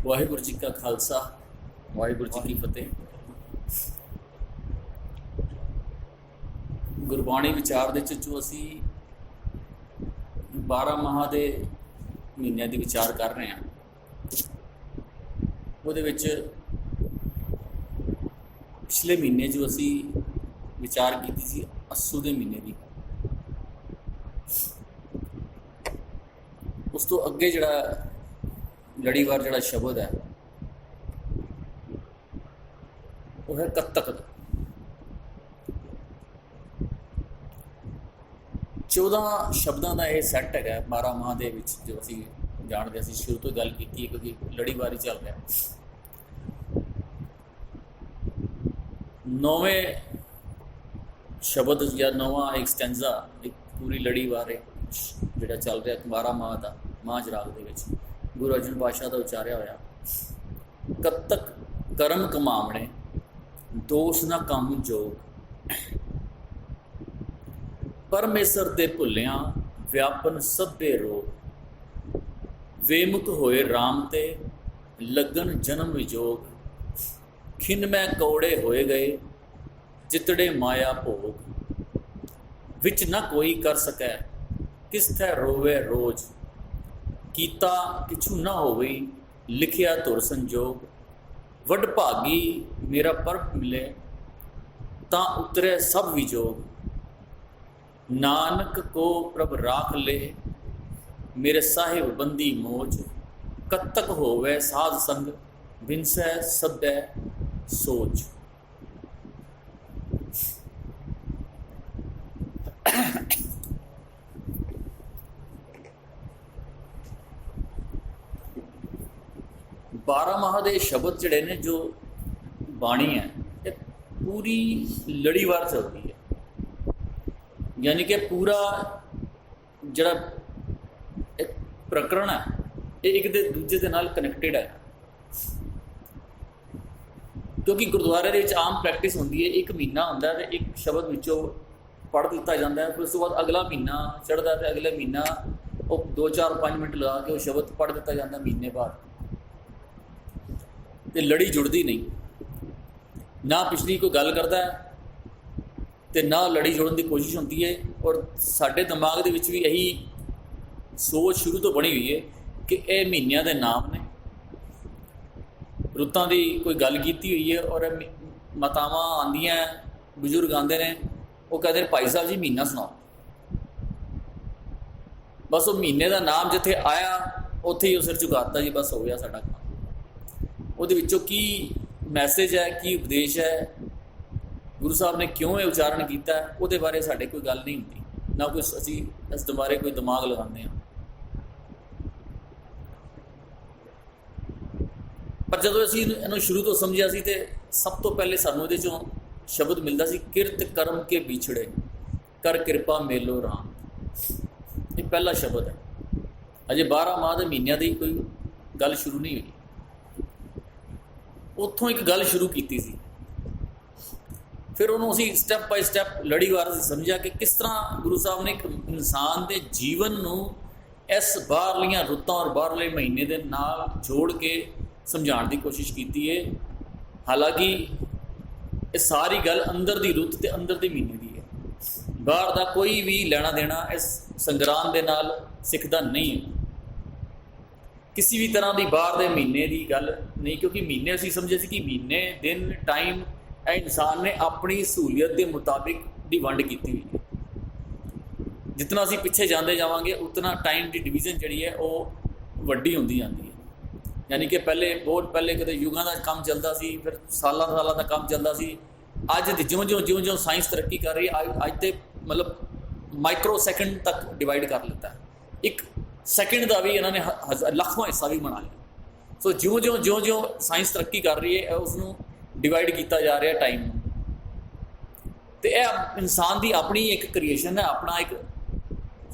वाहिगुरू जी का खालसा वाहिगुरू जी की फतेह। गुरबाणी विचार दे चो असी 12 माह के महीनों की विचार कर रहे हैं। ਉਹਦੇ ਵਿੱਚ पिछले महीने जो असी विचार की सी अस्सू के महीने की, उस तो अगे जड़ा लड़ीवार जड़ा शब्द है वो है कत्तक। 14 शब्दों का यह सैट है 12 माह के जो असी जानते असी शुरू तो गल की, क्योंकि लड़ीवार ही चल रहा है। 9वें शब्द या 9वां एक स्टैंजा, एक पूरी लड़ीवार जो चल रहा 12 माह का महाजराग के गुरु अर्जन पातशाह का उचारिया होया। कत्तक करम कमावणे दोष न कम जोग, परमेसर दे भुलिया व्यापन सभे रोग, वेमुख होए राम ते लगन जन्म विजोग, खिन मैं कौड़े होए गए जितड़े माया भोग, विच न कोई कर सकै किस थे रोवे रोज, कीता किछु न होवे लिखिया तुर संजोग, वड भागी मेरा परब मिले ता उतरे सब विजोग, नानक को प्रभ राख ले मेरे साहिब बंदी मौज, कत्तक होवे साध संग बिनसै सदै सोच। बारह माह के शब्द जड़े ने जो बाणी है ये पूरी लड़ीवार चलती है, यानी कि पूरा जड़ा एक प्रकरण है ये एक दे दूजे के नाल कनैक्टेड है। क्योंकि गुरुद्वारे के आम प्रैक्टिस होंदी है, एक महीना होंदा है, एक शब्द विचों पढ़ दिता जाता है, फिर उस बाद अगला महीना चढ़ता है, अगले महीना वो 2-4-5 मिनट लगा के वो शब्द पढ़ दिता जाता है महीने बाद। तो लड़ी जुड़ती नहीं, ना पिछली कोई गल करता है तो ना लड़ी जोड़न की कोशिश होती है। और साडे दिमाग दे विच भी यही सोच शुरू तो बनी हुई है कि यह महीनों के नाम ने, रुत्तां की कोई गल की हुई है, और मातावां आंदियां बजुर्ग आते हैं वो कहते हैं भाई साहब जी महीना सुनाओ। बस वो महीने का नाम जिथे आया उत्थे ही सिर झुकाता जी, बस हो गया साडा काम। उहदे विचों की मैसेज है, की उपदेश है, गुरु साहब ने क्यों ये उच्चारण किया है, उहदे बारे साडे कोई गल नहीं होती, ना कोई असी इस बारे कोई दिमाग लगाते हैं। पर जो असी इन्हूं शुरू तो समझिया सी ते सब तो पहले सानूं इहदे चों शब्द मिलता सी किरत कर्म के बिछड़े कर कृपा मेलो राम। ये पहला शब्द है। अजे 12 माह के महीनों की कोई गल शुरू नहीं हुई, उत्थों एक गल शुरू की सी। फिर उन्होंने असी स्टैप बाय स्टैप लड़ीवार समझा कि किस तरह गुरु साहब ने एक इंसान के जीवन नूं इस बाहरलियां रुत्तां और बाहरले महीने के नाल जोड़ के समझाने की कोशिश की है। हालांकि ये सारी गल अंदर की रुत ते अंदर के महीने की है, बाहर का कोई भी लेना देना इस संग्राम के नाल सिख दा नहीं है। किसी भी तरह की बाहर के महीने की गल नहीं, क्योंकि महीने असी समझे सी कि महीने दिन टाइम इंसान ने अपनी सहूलियत के मुताबिक की वंड की हुई है। जितना असी पिछे जाते जावांगे उतना टाइम की डिवीजन जी है वो वड्डी होंदी जाती है। यानी कि पहले बहुत पहले कदे युगों का काम चलता सी, फिर साल का काम चलता सी। अज ज्यों ज्यों साइंस तरक्की कर रही है, अज तो मतलब माइक्रो सैकेंड तक डिवाइड कर लेता है। एक सैकेंड का भी इन्होंने लाखों हिस्सा भी बना लिया। सो ज्यों ज्यों साइंस तरक्की कर रही है उसनों डिवाइड किया जा रहा टाइम। तो यह इंसान की अपनी एक क्रिएशन है, अपना एक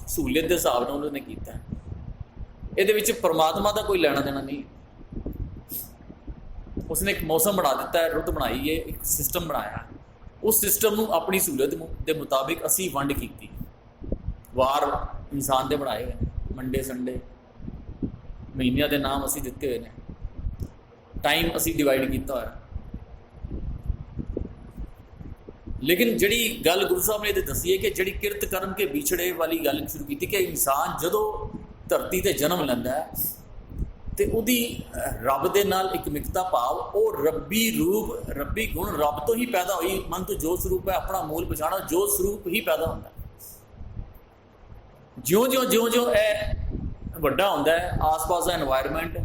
सहूलियत के हिसाब से उन्होंने किया है। ये परमात्मा का कोई लेना देना नहीं। उसने एक मौसम बना दिता है, रुत बनाई है, एक सिस्टम बनाया, उस सिस्टम को अपनी सहूलियत के मुताबिक असी वंड की। वार इंसान के बनाए हुए, मंडे संडे महीनों के नाम असी दिते हुए हैं। टाइम असी डिवाइड किया होया। लेकिन जिहड़ी गल गुरु साहब ने ये दसी है कि जिहड़ी किरत कर्म के विछड़े वाली गल शुरू की कि इंसान जदों धरती ते जन्म लैंदा है तो उहदी रब दे नाल एकमिकता भाव वो रब्बी रूप रब्बी गुण रब तो ही पैदा हुई। मन तो जो स्वरूप है अपना मूल पछाणा जो स्वरूप ही पैदा होंदा। ज्यों ज्यों ज्यों ज्यों यह वड्डा होंदा है आस पास का एनवायरनमेंट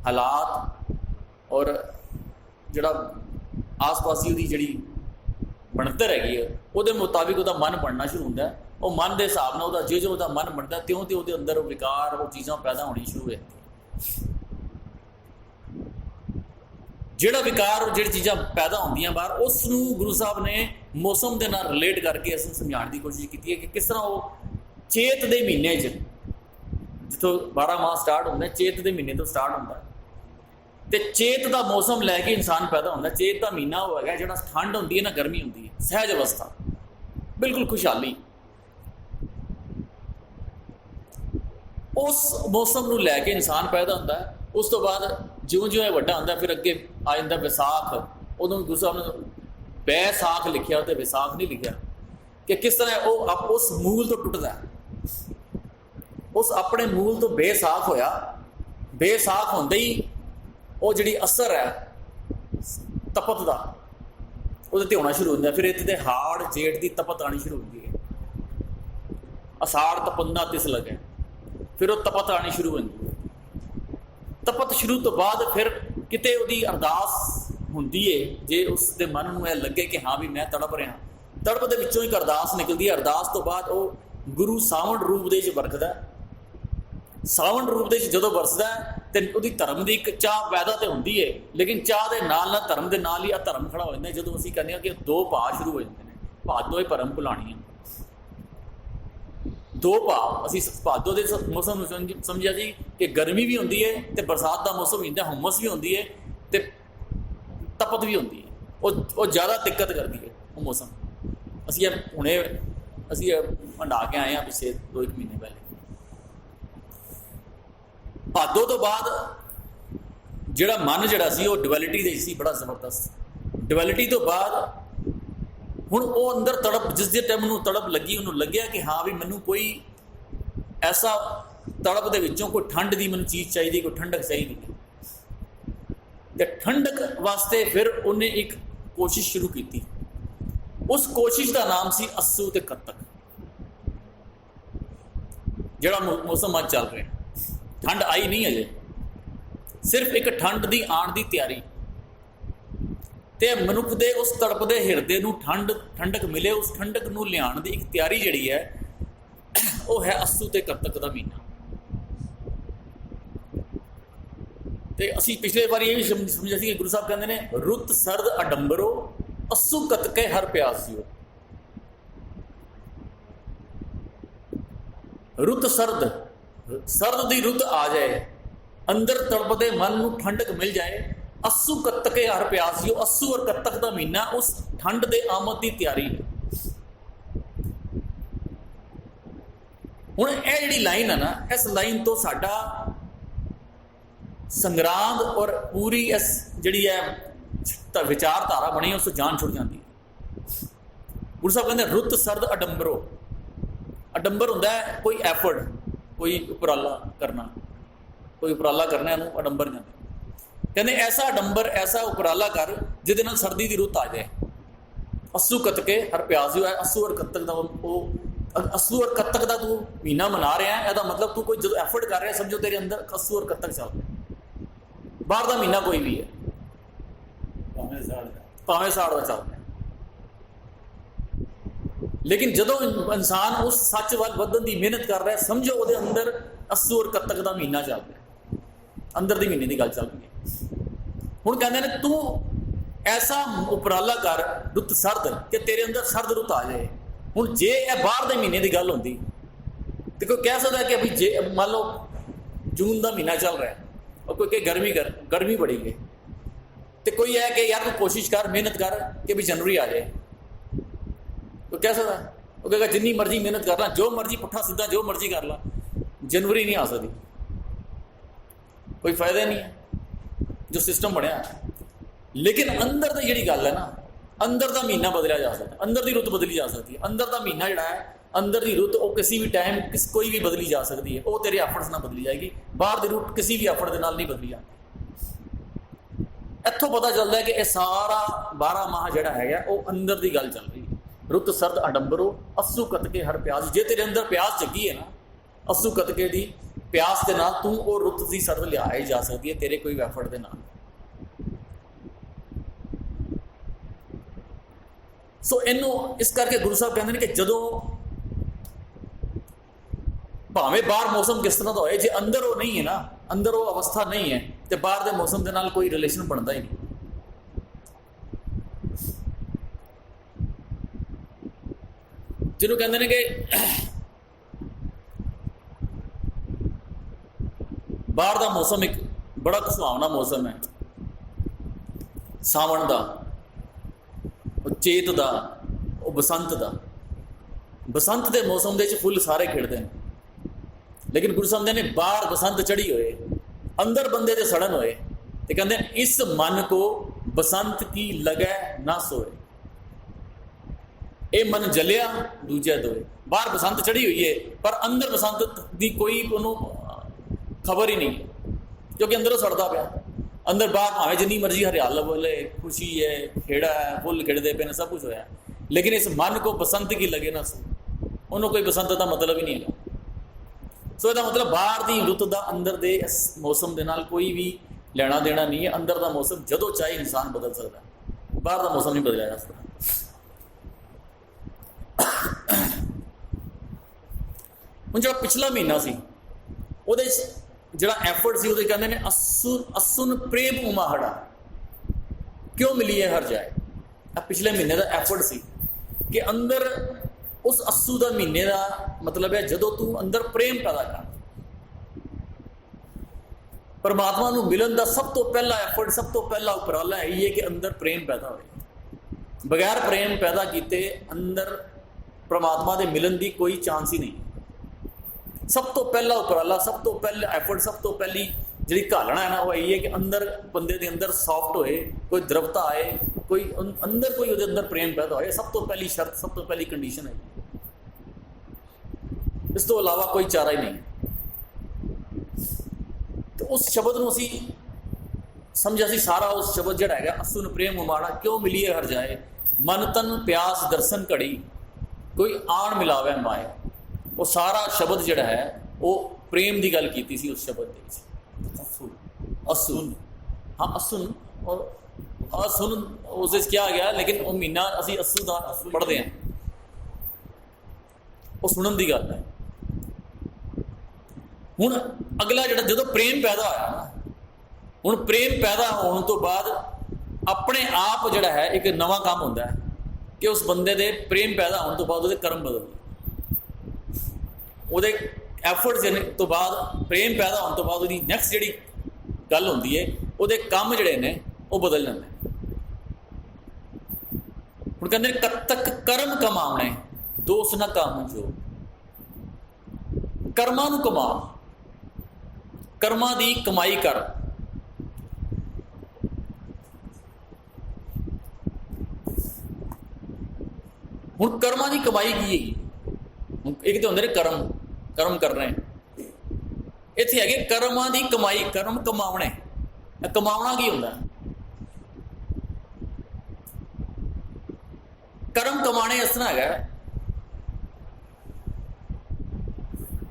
हालात और जिहड़ा आस पास की जिहड़ी बनतर हैगी है वो मुताबिक वह मन बनना शुरू होंदा है। और मन के हिसाब नाल जो जो वह मन बनता त्यों त्यों वो अंदर विकार वो चीज़ां पैदा होनी शुरू हो जाती। जिहड़ा विकार और जिहड़ी चीज़ां पैदा होंदियां बाहर उसनूं गुरु साहब ने मौसम के नाल रिलेट करके असं समझाने की कोशिश की है कि किस तरह वो चेत के महीने जिथों 12 माह स्टार्ट होंगे चेत के महीने तो स्टार्ट होंदा तो चेत का मौसम लैके इंसान पैदा होंदा। चेत का महीना वो है जो ठंड होंदी है ना गर्मी होंदी है सहज अवस्था बिल्कुल खुशहाली। उस मौसम को लैके इंसान पैदा होंदा है। उस तो बाद ज्यों ज्यों यह वड्डा होंदा फिर अगे आ जाता विसाख। उदों गुरु साहब ने बैसाख लिखिया तो विसाख नहीं लिखिया कि किस तरह वो उस मूल तो टुटदा उस अपने मूल तो बेसाख होया। बेसाख होंदे ही वो जिहड़ी असर है तपत का वो होना शुरू होंदा। फिर इत्थे हाड़ जेठ की तपत आनी शुरू होंदी है। असाड़ तपंदा तिस लगे फिर वो तपत आनी शुरू होंदी है। तपत शुरू तो बाद फिर किते उहदी अरदास होंदी है जे उसके मन में यह लगे कि हाँ भी मैं तड़प रहा। तड़प के विचों एक अरदास निकलती है। अरदास तो बाद वो गुरु सावण रूप दे वरतदा। सावण रूप के जो वरसदा तो वो धर्म की एक चाह पैदा तो होंगी है लेकिन चाह के नाल धर्म के नाल ही धर्म खड़ा हो जाता है। जो असीं कहते हैं कि दो भाव शुरू हो जाते हैं भादो ही भरम भुलाणी दो भाव। असीं भादो के मौसम समझिया जी कि गर्मी भी होंगी है तो बरसात का मौसम भी होंदा हुमस भी होंदी है तो तपत भी होंदी है। वो ज़्यादा दिक्कत करती है वो मौसम। असीं हुणे असीं हंडा के आए हैं पिछले 2-1 महीने पहले। भादो तो बाद जिहड़ा मन जिहड़ा सी वो डुअलिटी दे सी बड़ा जबरदस्त। डुअलिटी तो बाद हुण वो अंदर तड़प जिस टाइम उन्होंने तड़प लगी उन्होंने लग्या कि हाँ भी मैनू कोई ऐसा तड़प दे विचों कोई ठंड की मैनू चीज़ चाहिए कोई ठंडक चाहिए। तो ठंडक वास्ते फिर उन्हें एक कोशिश शुरू की। उस कोशिश का नाम सी अस्सू ते कत्तक जिहड़ा मौसम अज चल रहा है। ठंड आई नहीं अजे सिर्फ एक ठंड की आण की तैयारी तो मनुख के उस तड़पते हिरदे नूं ठंडक मिले उस ठंडक नूं लियाण की एक तैयारी जिहड़ी है वो है अस्सू ते कत्तक का महीना। तो असी पिछले बार ये भी समझा कि गुरु साहब कहते हैं रुत सर्द अडंबरो अस्सू कतके हर प्यासियो। रुत सर्द सर्द की रुत आ जाए अंदर तड़पते मन नूं ठंडक मिल जाए। अस्सू कत्तके हर प्यासियो अस्सू और कत्तक का महीना उस ठंड के आमद की तैयारी है। हुण यह जिहड़ी लाइन है ना इस लाइन तो साडा संग्राम और पूरी इस जिहड़ी है विचारधारा बनी उस जान छुड़ जाती है। गुरु साहब कहते रुत सर्द अडंबरो। अडंबर होंदा है कोई एफर्ट कोई उपराला करना इहनूं अडंबर कहते। कहते ऐसा अडंबर ऐसा उपराला कर जिहदे नाल सर्दी की रुत आ जाए। अस्सू कतके हर प्यास जो है अस्सू और कत्तक का वो अस्सू और कत्तक का तू महीना मना रहा है यदा मतलब तू कोई जो एफर्ट कर रहा है समझो तेरे अंदर अस्सू और कत्तक चल रहा। बाहर का महीना कोई भी है भावें साड़ का चल रहा लेकिन जो इंसान उस सच वाल वधन की मेहनत कर रहा है समझो वो अंदर अस्सू और कत्तक का महीना चल रहा अंदर की महीने की गल चल रही है। हुण कहते हैं तू ऐसा उपराला कर रुत सर्द कि तेरे अंदर सर्द रुत आ जाए। हुण जे यह बाहर के महीने की गल होंदी तो कोई कह सकता है कि अभी जे मान लो जून का महीना चल रहा है और कोई कहे गर्मी बड़ी है तो कोई है कि यार तू कोशिश कर मेहनत कर कि भी जनवरी आ जाए। तो कह सकता है वो कहेगा जिन्नी मर्जी मेहनत कर ला जो मर्जी पुट्ठा सीधा जो मर्जी कर ला जनवरी नहीं आ सकती कोई फायदा नहीं है। जो सिस्टम बनया। लेकिन अंदर की जी गल है ना, अंदर का महीना बदलिया जा सकता, अंदर की रुत बदली जा सकती है। अंदर का महीना जोड़ा है, अंदर की रुत वो किसी भी टाइम कोई भी बदली जा सकती है। वो तेरे एफर्ट्स ना बदली जाएगी, बाहर की रुत किसी भी एफर्ट के नाल नहीं बदली जाती। इत्थों पता चलता है कि यह सारा 12 माह जोड़ा है वो अंदर की गल चल रही है। रुत सर्द अडंबरो अस्सू कतके हर प्यास। जे तेरे अंदर प्यास जगी है ना, अस्सू कतके की प्यास के नाल तू वो रुत की सर्द लिया ही जा सकती है तेरे कोई एफर्ट के नाल। सो इनू इस करके गुरु साहब कहते हैं कि जदों भावें बाहर मौसम किस तरह का होए, जे अंदर वो नहीं है ना, अंदर वो अवस्था नहीं है, तो बाहर के मौसम के नाल कोई रिलेशन बनता ही नहीं। जिन्हों कहते हैं कि बाहर का मौसम एक बड़ा सुहावना मौसम है, सावन का, चेत का, बसंत का। बसंत के मौसम के फुल सारे खिड़ते हैं, लेकिन गुरु साहब ने बाहर बसंत चढ़ी होए, अंदर बंदे दे सड़न होए, तो कहते हैं इस मन को बसंत की लगे ना सोए। ये मन जलिया दूजे दोए। बाहर बसंत चढ़ी हुई है पर अंदर बसंत की कोई खबर ही नहीं, क्योंकि अंदरों सड़ता पाया। अंदर बाहर भावें जिन्नी मर्जी हरियाल बोले, खुशी है, खेड़ा है, फुल खिड़ते पे, सब कुछ होया, लेकिन इस मन को बसंत की लगे ना सो, उन्होंने कोई बसंत का मतलब ही नहीं है। सो इसका मतलब बाहर की रुत का अंदर के इस मौसम के नाल कोई भी लेना देना नहीं है। अंदर का मौसम जदों चाहे इंसान बदल सकता है, बाहर का मौसम नहीं बदलिया जा सकता। हुण जो पिछला महीना सी उहदे जिहड़ा एफर्ट सी उहदे कहंदे ने असुन प्रेम उमाहड़ा क्यों मिली है हर जाए। पिछले महीने का एफर्ट सी कि अंदर उस अस्सू का महीने का मतलब है जदों तू अंदर प्रेम पैदा कर। परमात्मा नूं मिलन का सब तो पहला एफर्ट, सब तो पहला उपराला है ये कि अंदर प्रेम पैदा हो। बगैर प्रेम पैदा किए अंदर परमात्मा के मिलन की कोई चांस ही नहीं। सब तो पहला उपराला, सब तो पहला एफर्ट, सब तो पहली जी घालना है ना वो यही है कि अंदर बंदे के अंदर सॉफ्ट होए, कोई द्रवता आए, कोई अंदर कोई उहदे अंदर प्रेम पैदा होए। सब तो पहली शर्त, सब तो पहली कंडीशन है। इस तो अलावा कोई चारा ही नहीं। तो उस शब्द को असी समझा सी सारा उस शब्द जड़ा है असुन प्रेम उमाड़ा क्यों मिलीए हर जाए, मन तन प्यास दर्शन घड़ी कोई आण मिलावे माए। वो सारा शब्द जड़ा है वो प्रेम की गल की सी उस शब्द के। असुन, हाँ असुन और असुन उस क्या गया, लेकिन वो महीना असी असू का पढ़ते हैं, वो सुनन की गल है। हुण अगला जो जो प्रेम पैदा होया ना, हुण प्रेम पैदा होने तो बाद अपने आप जड़ा है एक नवा काम होंदा है कि उस बंदे दे प्रेम पैदा होने तो बाद उहदे कर्म बदलदे। उहदे एफर्ट्स तो बाद प्रेम पैदा होने तो बाद उहदी नैक्सट जिहड़ी गल होंदी है उहदे काम जिहड़े ने वो बदल जाते। हुण कहंदे कद तक कर्म कमावणे दोष ना काम जो, कर्मां नूं कमा, कर्मां दी कमाई कर। हुण कर्मां दी कमाई की है? एक तो होंदे ने कर्म, कर्म कर रहे हैं, इत्थे है कर्मां दी कमाई, कर्म कमावणे। कमावना की होंदा? कर्म कमाने इस तरह है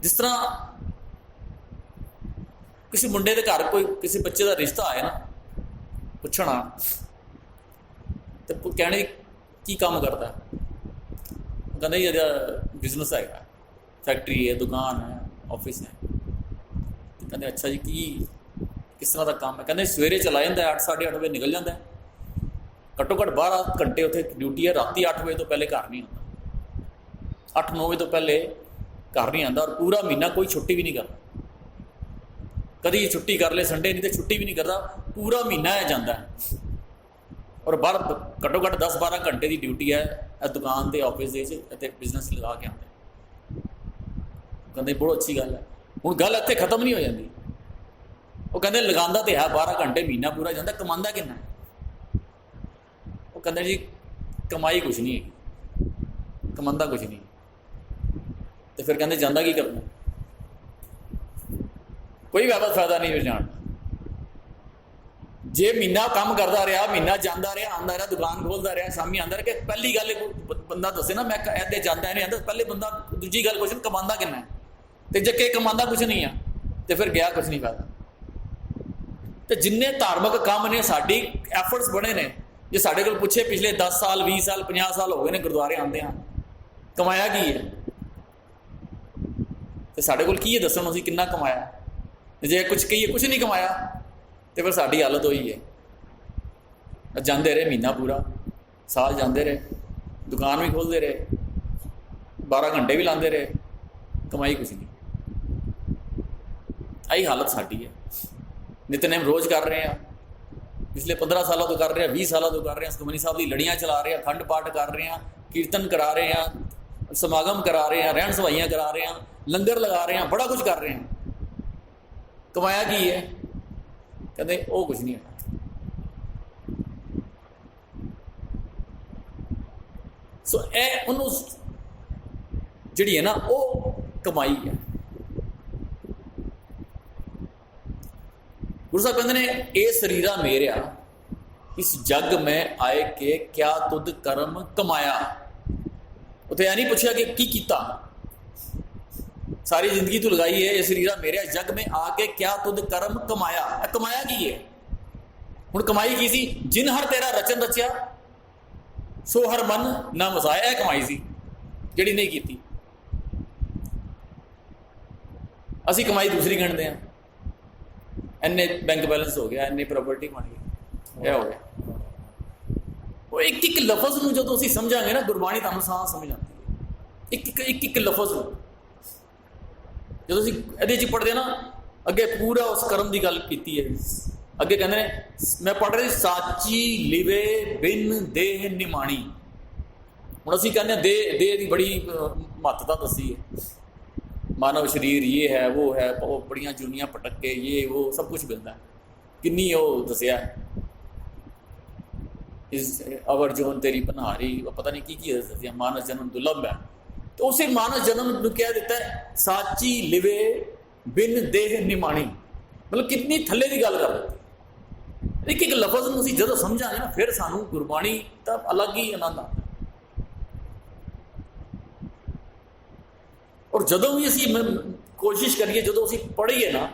जिस तरह किसी मुंडे के घर कोई किसी बच्चे का रिश्ता आए ना, पुछना तो कहने की काम करता है, कहते ये बिजनेस है, फैक्ट्री है, दुकान है, ऑफिस है। तो कहते अच्छा जी की किस तरह का काम है? कहते सवेरे चला जाता है 8 साढ़े 8 बजे निकल जाता है, घट्टो घट्ट 12 घंटे उत्थे ड्यूटी है, राती 8 बजे तो पहले घर नहीं आता, 8-9 बजे तो पहले घर नहीं आता, और पूरा महीना कोई छुट्टी भी नहीं करता। कभी छुट्टी कर ले संडे, नहीं तो छुट्टी भी नहीं करता, पूरा महीना है जाता है। और बाहर घट्टो घट्ट 10-12 घंटे की ड्यूटी है दुकान के ऑफिस के बिजनेस लगा के आते। कहते बहुत अच्छी गल है। हुण गल इत्थे खत्म नहीं हो जाती, वो कहते लगांदा तो है 12 घंटे महीना पूरा जाता, कमांदा किन्ना? वो कहते जी कमाई कुछ नहीं है, कमांदा कुछ नहीं। तो फिर कहते जांदा की करना? कोई व्यापक फायदा नहीं फिर जान। जे महीना काम करता रहा, महीना जाता रहा, आंदा रहा, दुकान खोलता रहा, शामी आंदा रहा, कि पहली गल बंदा दसे ना मैं ऐसे जाता नहीं आता, पहले बंदा दूजी गल क्वेश्चन कमांदा किन्ना है? तो जे के कमांदा कुछ नहीं है तो फिर गया कुछ नहीं फायदा। तो जिन्ने धार्मिक काम ने साडी एफर्ट्स बने ने, जे साडे कोल पुछे पिछले 10 साल 20 साल 50 साल हो गए ने गुरुद्वारे आंदे हाँ, कमाया की है? तो साडे कोल की है दसन असीं किन्ना कमाया? जे कुछ कहिए कुछ नहीं कमाया तो फिर साडी हालत होई है। जाते रहे महीना पूरा, साल जाते रहे, दुकान भी खोलते रहे, 12 घंटे भी लाते रहे, कमाई कुछ नहीं। आई हालत साडी है। नितनेम रोज़ कर रहे हैं, पिछले 15 सालों तो कर रहे हैं, 20 सालों तो कर रहे हैं, सुखमनी साहब की लड़ियाँ चला रहे हैं, अखंड पाठ कर रहे हैं, कीर्तन करा रहे हैं, समागम करा रहे हैं, रहन सवाइयाँ करा रहे हैं, लंगर लगा रहे हैं, बड़ा कुछ कर रहे हैं। कमाया की है? कहते वो कुछ नहीं है। सो ए उन्होंने जिहड़ी है ना वो कमाई है। गुरु साहब कहते ने ए शरीरा मेरा इस जग में आए के क्या तुद कर्म कमाया। उत्थे यह नहीं पूछा कि की कीता, सारी जिंदगी तू लगाई है ये शरीरा मेरे जग में आके क्या तुद कर्म कमाया। कमाया की है? हुण कमाई की सी? जिन हर तेरा रचन रचिया सो हर मन ना वसाया, यह कमाई सी जिहड़ी नहीं की। असी कमाई दूसरी गिणते हैं, इन्ने बैंक बैलेंस हो गया, इन्नी प्रॉपर्टी बन गई, यह हो गया। वो एक एक लफज में जो असीं समझांगे ना, गुरबाणी तुहानूं साह समझ आती है। एक लफज जो ये पढ़ते ना, अगे पूरा उस कर्म की गल की है। अगे कहते हैं मैं पढ़ रही साची लिवे बिन देह निमाणी। हुण असीं कहने देह की बड़ी महत्ता दसी है, मानव शरीर ये है वो है, वो बड़ियां जुनियां पटके ये वो सब कुछ मिलता है, किन्नी वो दसिया इस अवर जोन तेरी पनहारी, पता नहीं की दसिया, मानस जन्म दुर्लभ है। तो उसे मानस जन्म कह देता है साची लिवे बिन देह निमाणी, मतलब कितनी थले की गल कर देती। एक एक लफज में असीं जदों समझांगे ना, फिर सानू गुरबाणी का अलग ही आनंद आता। और जदों भी असीं कोशिश करिए, जदों असीं पढ़ीए ना,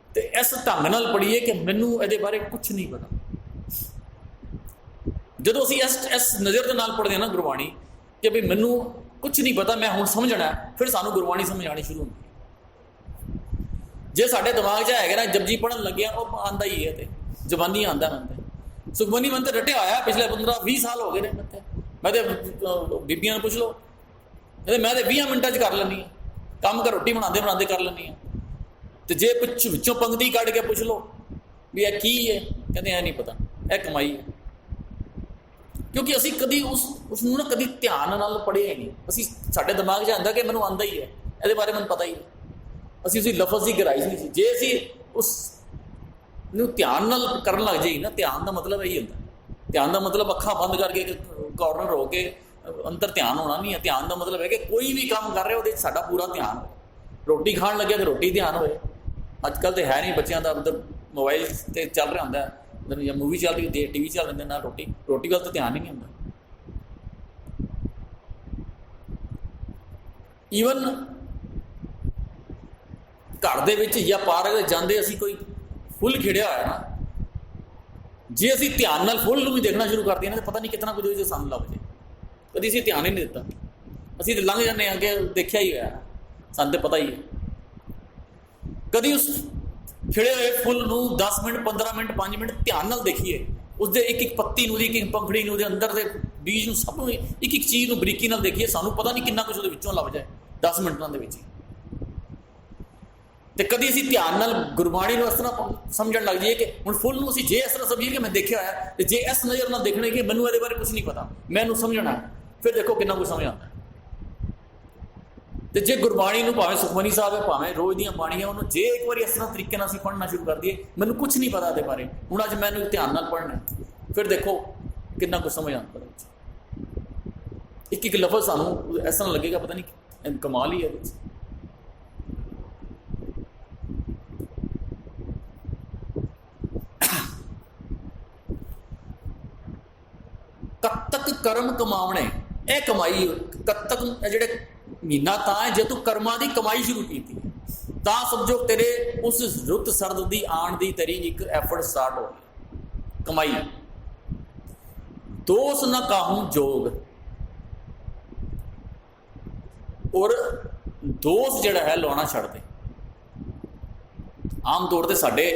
तो इस ढंग नाल पढ़ीए कि मैनू इहदे बारे कुछ नहीं पता। जदों असीं इस नज़र दे नाल पढ़दे ना गुरबाणी कि भाई मैनू कुछ नहीं पता, मैं हुण समझना है, फिर सानू गुरबाणी समझ आनी शुरू होंदी है। जे साडे दिमाग 'च है ना जपजी पढ़न लगे वो आंदा ही है, तो जबानी आंदा ना, सुखमनी मन तो रटिया होया पिछले 15-20 साल हो गए ने। मैं तो बीबियां पूछ लो, मैं तो 20 मिनटां कर लैनी काम कर, रोटी बनाते बनाते कर लैनी। तो जे पिछों पंक्ति कढ़ के पूछ लो भी यह की है, कहते हैं नहीं पता, यह कमाई है। क्योंकि असी कभी उसनूं ना कभी ध्यान नाल पढ़े ही नहीं। असी साडे दिमाग 'च आंदा कि मैनूं आंदा ही है, ये बारे मैनूं पता ही है, असी उसी लफज की गहराई नहीं सी। जे असी उस ध्यान नाल करन लग जाइए ना, ध्यान का मतलब यही होंदा। ध्यान का मतलब अखां बंद करके कॉर्नर हो के अंदर ध्यान होना नहीं है। ध्यान का मतलब है कि कोई भी काम कर रहे हो साडा पूरा ध्यान हो। रोटी खाण लगे तो रोटी ध्यान होए। अजकल तो है नहीं बच्चों का, उधर मोबाइल से चल रहा होंदा, उधर या मूवी चल रही होंदी, टीवी चल रहे ना, रोटी वाल तो ध्यान ही नहीं होंदा। ईवन घर दे विच या पार्क जाते असीं कोई फुल खिड़िया होया ना, जे असीं ध्यान नाल फुल नूं भी देखना शुरू करते हैं ना, तो पता नहीं कितना कुछ सानूं लग जाए। कभी असीं ध्यान ही नहीं दिता, असीं तो लंघ जाने कि देखिया ही होया, सानूं तो पता ही है। कभी उस खिड़े हुए फुल नूं 10 मिनट 15 मिनट 5 मिनट ध्यान नाल देखिए, उसके एक एक पत्ती नूं, एक एक पंखड़ी नूं, अंदर के बीज नूं, सब एक एक चीज़ नूं बरीकी नाल देखिए, सानूं पता नहीं कितना कुछ उहदे विचों लभ जाए 10 मिनटां दे विच। तो कभी असीं ध्यान नाल गुरबाणी नूं इस तरह समझण लग जाइए कि हुण फुल नूं असीं जे इस तरह समझिए कि मैं देखिया होया, ते जे इस नज़र नाल देखणे कि मैनूं इहदे बारे कुछ नहीं पता, मैं इहनूं समझना, फिर देखो कितना कुछ समझ आता है। तो जे गुरबाणी में भावें सुखमनी साहब है भावें रोज़ दी बाणियां उन्होंने जे एक बार इस तरह तरीके असीं पढ़ना शुरू कर दिए, मैनूं कुछ नहीं पता इहदे बारे, हुण अज मैनूं ध्यान नाल पढ़ना, फिर देखो कितना कुछ समझ आता है। एक एक लफज सानूं इस तरह लगेगा पता नहीं कमाल ही है। कत्तक कर्म कमावने, यह कमाई कत्तक जिहड़े महीना तां है जे तू कर्मां दी कमाई शुरू की तां समझो तेरे उस रुत सरद दी आण दी तेरी एक एफर्ट स्टार्ट हो गई कमाई। दोष न काहूं जोग, और दोष जिहड़ा है लाउणा छड्ड दे। आम तौर पर साडे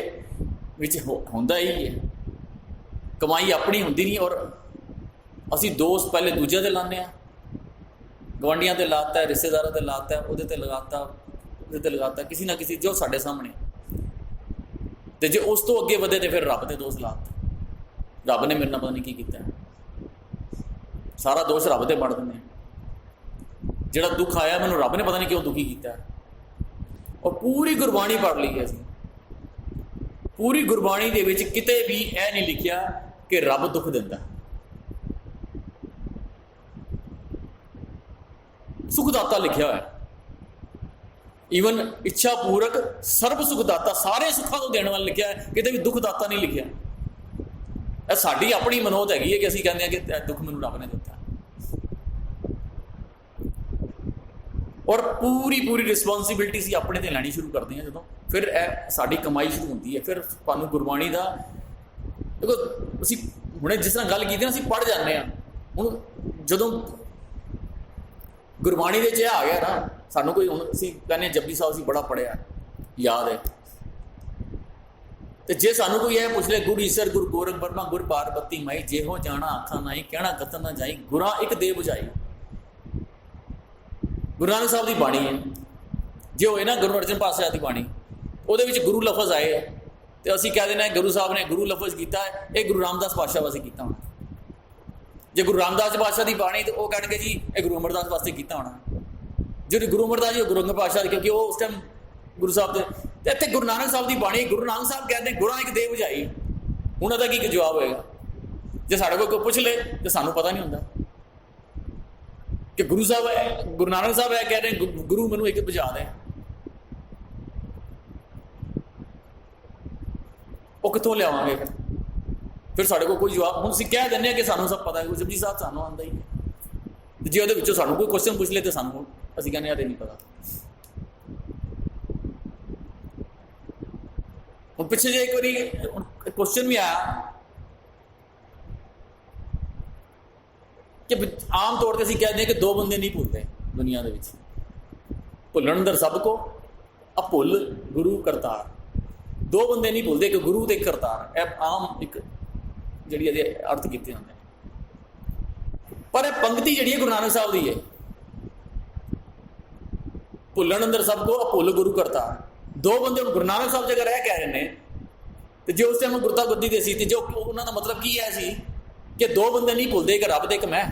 विच हुंदा ही है, कमाई अपनी हुंदी नहीं और असी दोस्त पहले दूजे ते लाने, गवांढियां ते लाता है, रिश्तेदारों ते लाता है, उहदे ते लगाता, उहदे ते लगाता, किसी ना किसी जो साडे सामने। तो जे उस तो अगे वधे तो फिर रब ते दोष लाता, रब ने मेरे नाल पता नहीं की कीता है, सारा दोष रब ते बड़ दिंदे। जिहड़ा दुख आया मैनूं रब ने पता नहीं क्यों दुखी किया है। और पूरी गुरबाणी पढ़ ली है, पूरी गुरबाणी दे विच किते भी यह नहीं लिखिया कि रब दुख दिंदा। सुखदाता लिखा है, ईवन इच्छा पूरक सर्व सुखदाता, सारे सुखों को देने वाला लिखा है, कितने भी दुखदाता नहीं लिखा। यह साड़ी अपनी मनोत हैगी है कि असीं कहते हैं कि दुख मैनूं रब ने दिता, और पूरी पूरी रिस्पोंसिबिलिटी असीं अपने ते लैनी शुरू करते हैं। जो फिर साड़ी कमाई शुरू होती है। फिर तुहानूं गुरबाणी का देखो, असीं हुणे जिस तरह गल कीती ना, असीं पढ़ जाते हैं। हुण जदों गुरबाणी दे आ गया ना, सानू कोई हुण असीं कहने जपजी साहब असीं बड़ा पढ़िया याद है, तो जे सानू कोई यह पूछ ले गुर ईसर गुर गोरख ब्रह्मा गुर पार्वती माई, जेहो जाना आखा नाई, कहना कतन ना जाई, गुरा एक दे बुझाई। गुरु नानक साहब की बाणी है, जे होए ना गुरु अर्जन पातशाह की बाणी, वो गुरु लफज आए है, तो असीं कह देना गुरु साहब ने गुरु लफज किया है, ये गुरु रामदास पातशाह वास्ते किया होना। जे गुरु रामदास पातशाह की बाणी तो वह कहे जी ये गुरु अमरदास वास्ते किया होना। जो गुरु अमरदास जी गुरु अंगद पातशाह, क्योंकि वो उस टाइम गुरु साहब के, इतने गुरु नानक साहब की बाणी, गुरु नानक साहब कहते हैं गुरा एक दे बुझाई। उन्होंने की जवाब होएगा, जो साढ़े कोई पूछ ले तो सानू पता नहीं होंदा कि गुरु साहब गुरु नानक साहब है कह रहे हैं गुरु मैनू एक बुझा दे, वो कितों लियावांगे? फिर साढ़े को कोई जवाब, हम असीं कह दें कि सानू सब पता है, गुरु जपजी साहब सानू आंदा ही है। जे वो सानू कोई क्वेश्चन पूछ ले तो सानू असीं कहने यार नहीं पता। हम पिछले जे एक बार क्वेश्चन भी आया कि आम तौर पर असीं कहते हैं कि दो बंदे नहीं भुलते दुनिया के विच, भुलण अंदर सब को, अभुल गुरु करतार। दो बंदे नहीं भुलते, एक गुरु ते करतार। यह आम एक जिहड़ी इहदे अर्थ कीते होंदे, पर यह पंक्ति जिहड़ी है गुरु नानक साहब की है, भुलण अंदर सब को, अभुल गुरु करतार। दो बंदे गुरु नानक साहब जगह रह कह रहे हैं, तो जो उस टाइम गुरता गुद्दी दे सी, जो उन्होंने मतलब की है सी कि दो बंदे नहीं भुलते, एक रब ते एक मैं,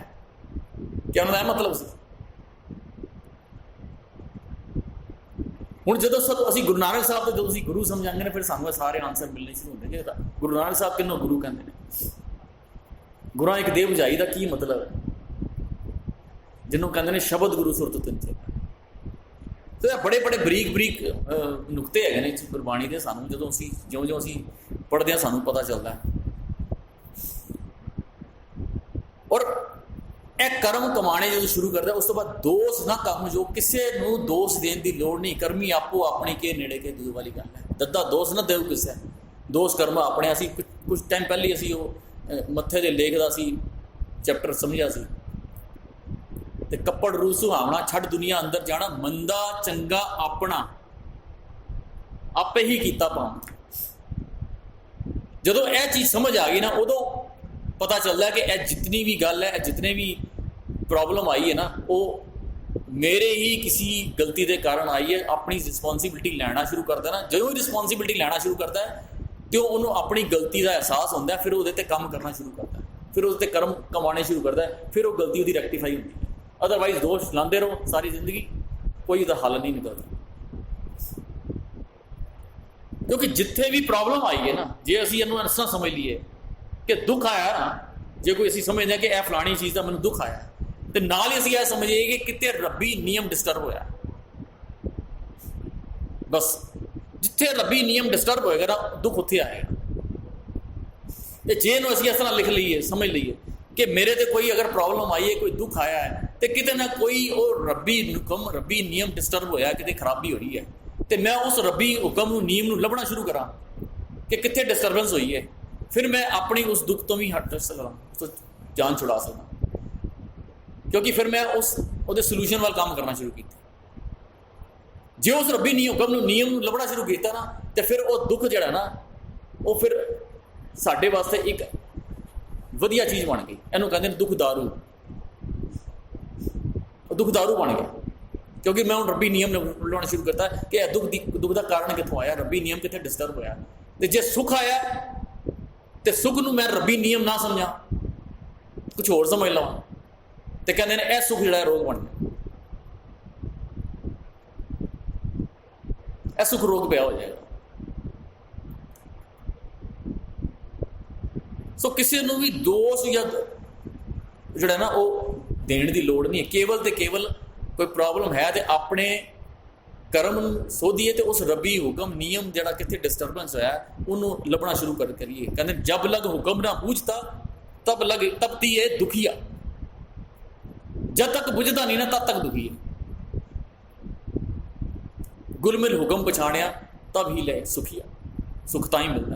क्या उन्होंने मतलब सी। हुण जो सब असीं गुरु नानक साहब तो जो गुरु समझांगे, फिर सानू सारे आंसर मिलने शुरू होंगे कि गुरु नानक साहब किन्नों गुरु कहते हैं। गुरा एक दे बुझाई का की मतलब है, जिन्होंने कहते हैं शब्द गुरु सुरत तिंचे। तो यह बड़े बड़े बरीक बरीक नुकते है गुरबाणी के, सानू जो ज्यों ज्यों असीं पढ़ते हैं सानू पता चलता है। और यह कर्म कमाने जो शुरू करता है, उस तो बाद दोष ना काम, जो किसी को दोष देने की लोड़ नहीं, कर्मी आपो अपने के नेड़े के दूर वाली गल है। दद्दा दोष ना दो किसे, दोष कर्म अपने। असीं कुछ टाइम पहले असीं मत्थे दे लेख दा सी चैप्टर समझिया सी, ते कपड़ रू सुहावना छड़ दुनिया अंदर जाना, मंदा चंगा अपना आपे ही कीता पाउं। जदों यह चीज़ समझ आ गई ना, उदों पता चलता है कि यह जितनी भी गल है, जितने भी प्रॉब्लम आई है ना, वो मेरे ही किसी गलती के कारण आई है। अपनी रिस्पोंसिबिलिटी लेना शुरू करता है ना, जो ही रिस्पोंसिबिलिटी लेना शुरू करता है तो उन्होंने अपनी गलती का एहसास होता है, फिर वो काम करना शुरू करता है, फिर उसते कर्म कमाने शुरू करता है, फिर वो गलती उसकी रैक्टिफाई होती है। अदरवाइज दोष लाते रहो सारी जिंदगी, कोई उसका हल नहीं निकलता। क्योंकि जिथे भी प्रॉब्लम आई है ना, जे असी इनू इस तरह समझ लीए कि दुख आया ना, जे कोई असी समझते कि यह फलानी चीज़ का मैंने दुख आया, तो नाल ही असी यह समझिए कि कितने रब्बी नियम डिस्टर्ब होया। बस जिथे रब्बी नियम डिस्टर्ब होएगा ना, दुख उत्थे आएगा। तो जे नूं असी इस तरह लिख लीए, समझ लीए कि मेरे ते कोई अगर प्रॉब्लम आई है, कोई दुख आया है, तो किते ना कोई वो रब्बी हुक्म रब्बी नियम डिस्टर्ब होया, किते खराबी हो रही है, तो मैं उस रब्बी हुक्म नियम नूं लभना शुरू करा कि कित्थे डिस्टर्बेंस हुई है, फिर मैं अपनी उस दुख तो भी हट सकदा, तो जान छुड़ा सकदा, क्योंकि फिर मैं उस उहदे सलूशन वाल काम करना शुरू किया। जे उस रब्बी हुक्म नियम नूं लभना शुरू किया ना, तो फिर वो दुख जिहड़ा ना, वो फिर साडे वास्ते एक वधिया चीज़ बन गई। इहनूं कहंदे ने दुखदारू, दुखदारू बन गया, क्योंकि मैं हुण रब्बी नियम लाना शुरू करता कि दुख का कारण कित्थों आया, रब्बी नियम कित्थे डिस्टर्ब होया। तो जे सुख आया तो सुख नूं मैं रब्बी नियम ना समझा, कुछ होर समझ लवां, तो कहंदे ने यह सुख जिहड़ा रोग बन गया, यह सुख रोग पिया हो जाएगा। सो किसी नूं भी दोष या जिहड़ा ना वो देण दी लोड़ नहीं है। केवल तो केवल कोई प्रॉब्लम है तो अपने कर्म सोधिए, तो उस रब्बी हुक्म नियम जिहड़ा कित्थे डिस्टर्बेंस होया उन्होंने लभना शुरू करिए। कहते जब लग हुक्म ना बूझता तब ती है दुखिया, जब तक बुझता नहीं ना तब तक दुखी है। गुलमिल हुक्म पछाणिया तब ही ले सुखिया, सुखता ही मिलता।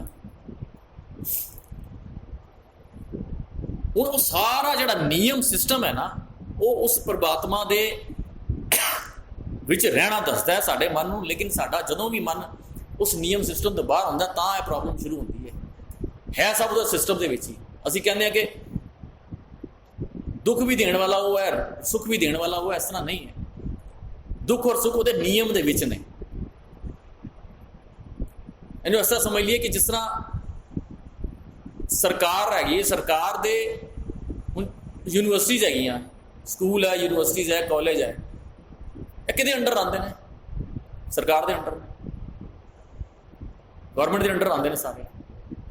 वो सारा जिहड़ा नियम सिस्टम है ना, वो उस परमात्मा दे विच रहना दसदा है साडे मन नूं, लेकिन साडा जदों भी मन उस नियम सिस्टम तो बाहर आउंदा तां यह प्रॉब्लम शुरू होंदी है सब उस सिस्टम दे विच ही। असीं कहंदे आ कि दुख भी देने वाला वो है, सुख भी देने वाला वो है, इस तरह नहीं है। दुख और सुख उहदे नियम दे विच ने। इहनूं इस तरह समझ लीए कि जिस तरह सरकार हैगी, सरकार दे यूनिवर्सिटीज़ हैगियां, स्कूल है, यूनिवर्सिटीज़ है, कॉलेज है, यह किहदे अंडर आते हैं? सरकार के अंडर, गौरमेंट के अंडर आते हैं सारे।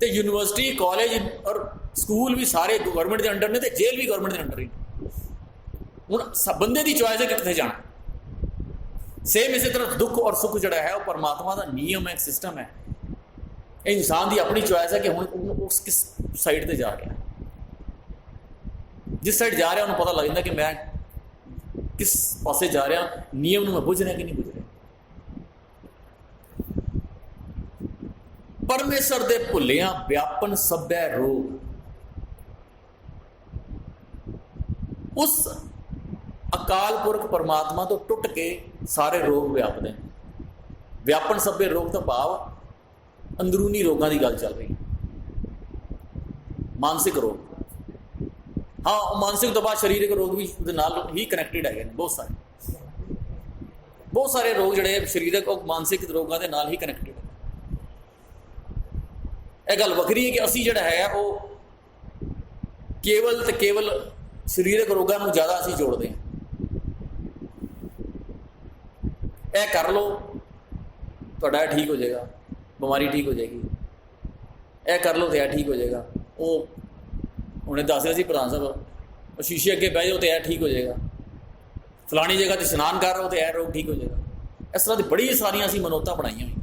तो यूनिवर्सिटी, कॉलेज और स्कूल भी सारे गौरमेंट के अंडर ने, तो जेल भी गौरमेंट के अंडर ही। हुण बंदे की चॉइस है कि कित्थे जाना। सेम इसी तरह दुख और सुख जिहड़ा है वो परमात्मा का नियम है, एक सिस्टम है। इंसान की अपनी चॉइस है कि हुण उस किस साइड पर जा रहा है। जिस साइड जा रहा उन्हें पता लग जाता कि मैं किस पासे जा रहा, नियम नूं मैं बुझ रहा कि नहीं बुझ रहा। परमेश्वर दे भुलिया व्यापन सभै रोग, उस अकाल पुरख परमात्मा तो टुट के सारे रोग व्यापते हैं। व्यापन सभै रोग तो भाव अंदरूनी रोगों की गल चल रही, मानसिक रोग। हाँ, मानसिक तो बाद शरीरक रोग भी नाल ही कनैक्टेड है। बहुत सारे रोग जिहड़े शरीरक और मानसिक रोगों के नाल ही कनैक्टेड है। यह गल वखरी है कि असी जिहड़ा है वो केवल तो केवल शरीरक रोगों को ज़्यादा असी जोड़ते हैं। यह कर लो तुहाडा ठीक हो जाएगा, बीमारी ठीक हो जाएगी। यह कर लो तो यह ठीक हो जाएगा। वो उन्हें दस रहे थे प्रधान साहब, शीशे अगे बह जाओ तो यह ठीक हो जाएगा, फलानी जगह तो स्नान कर रहे हो तो यह रोग ठीक हो जाएगा। इस तरह की बड़ी सारिया असी मनोता बनाई हुई।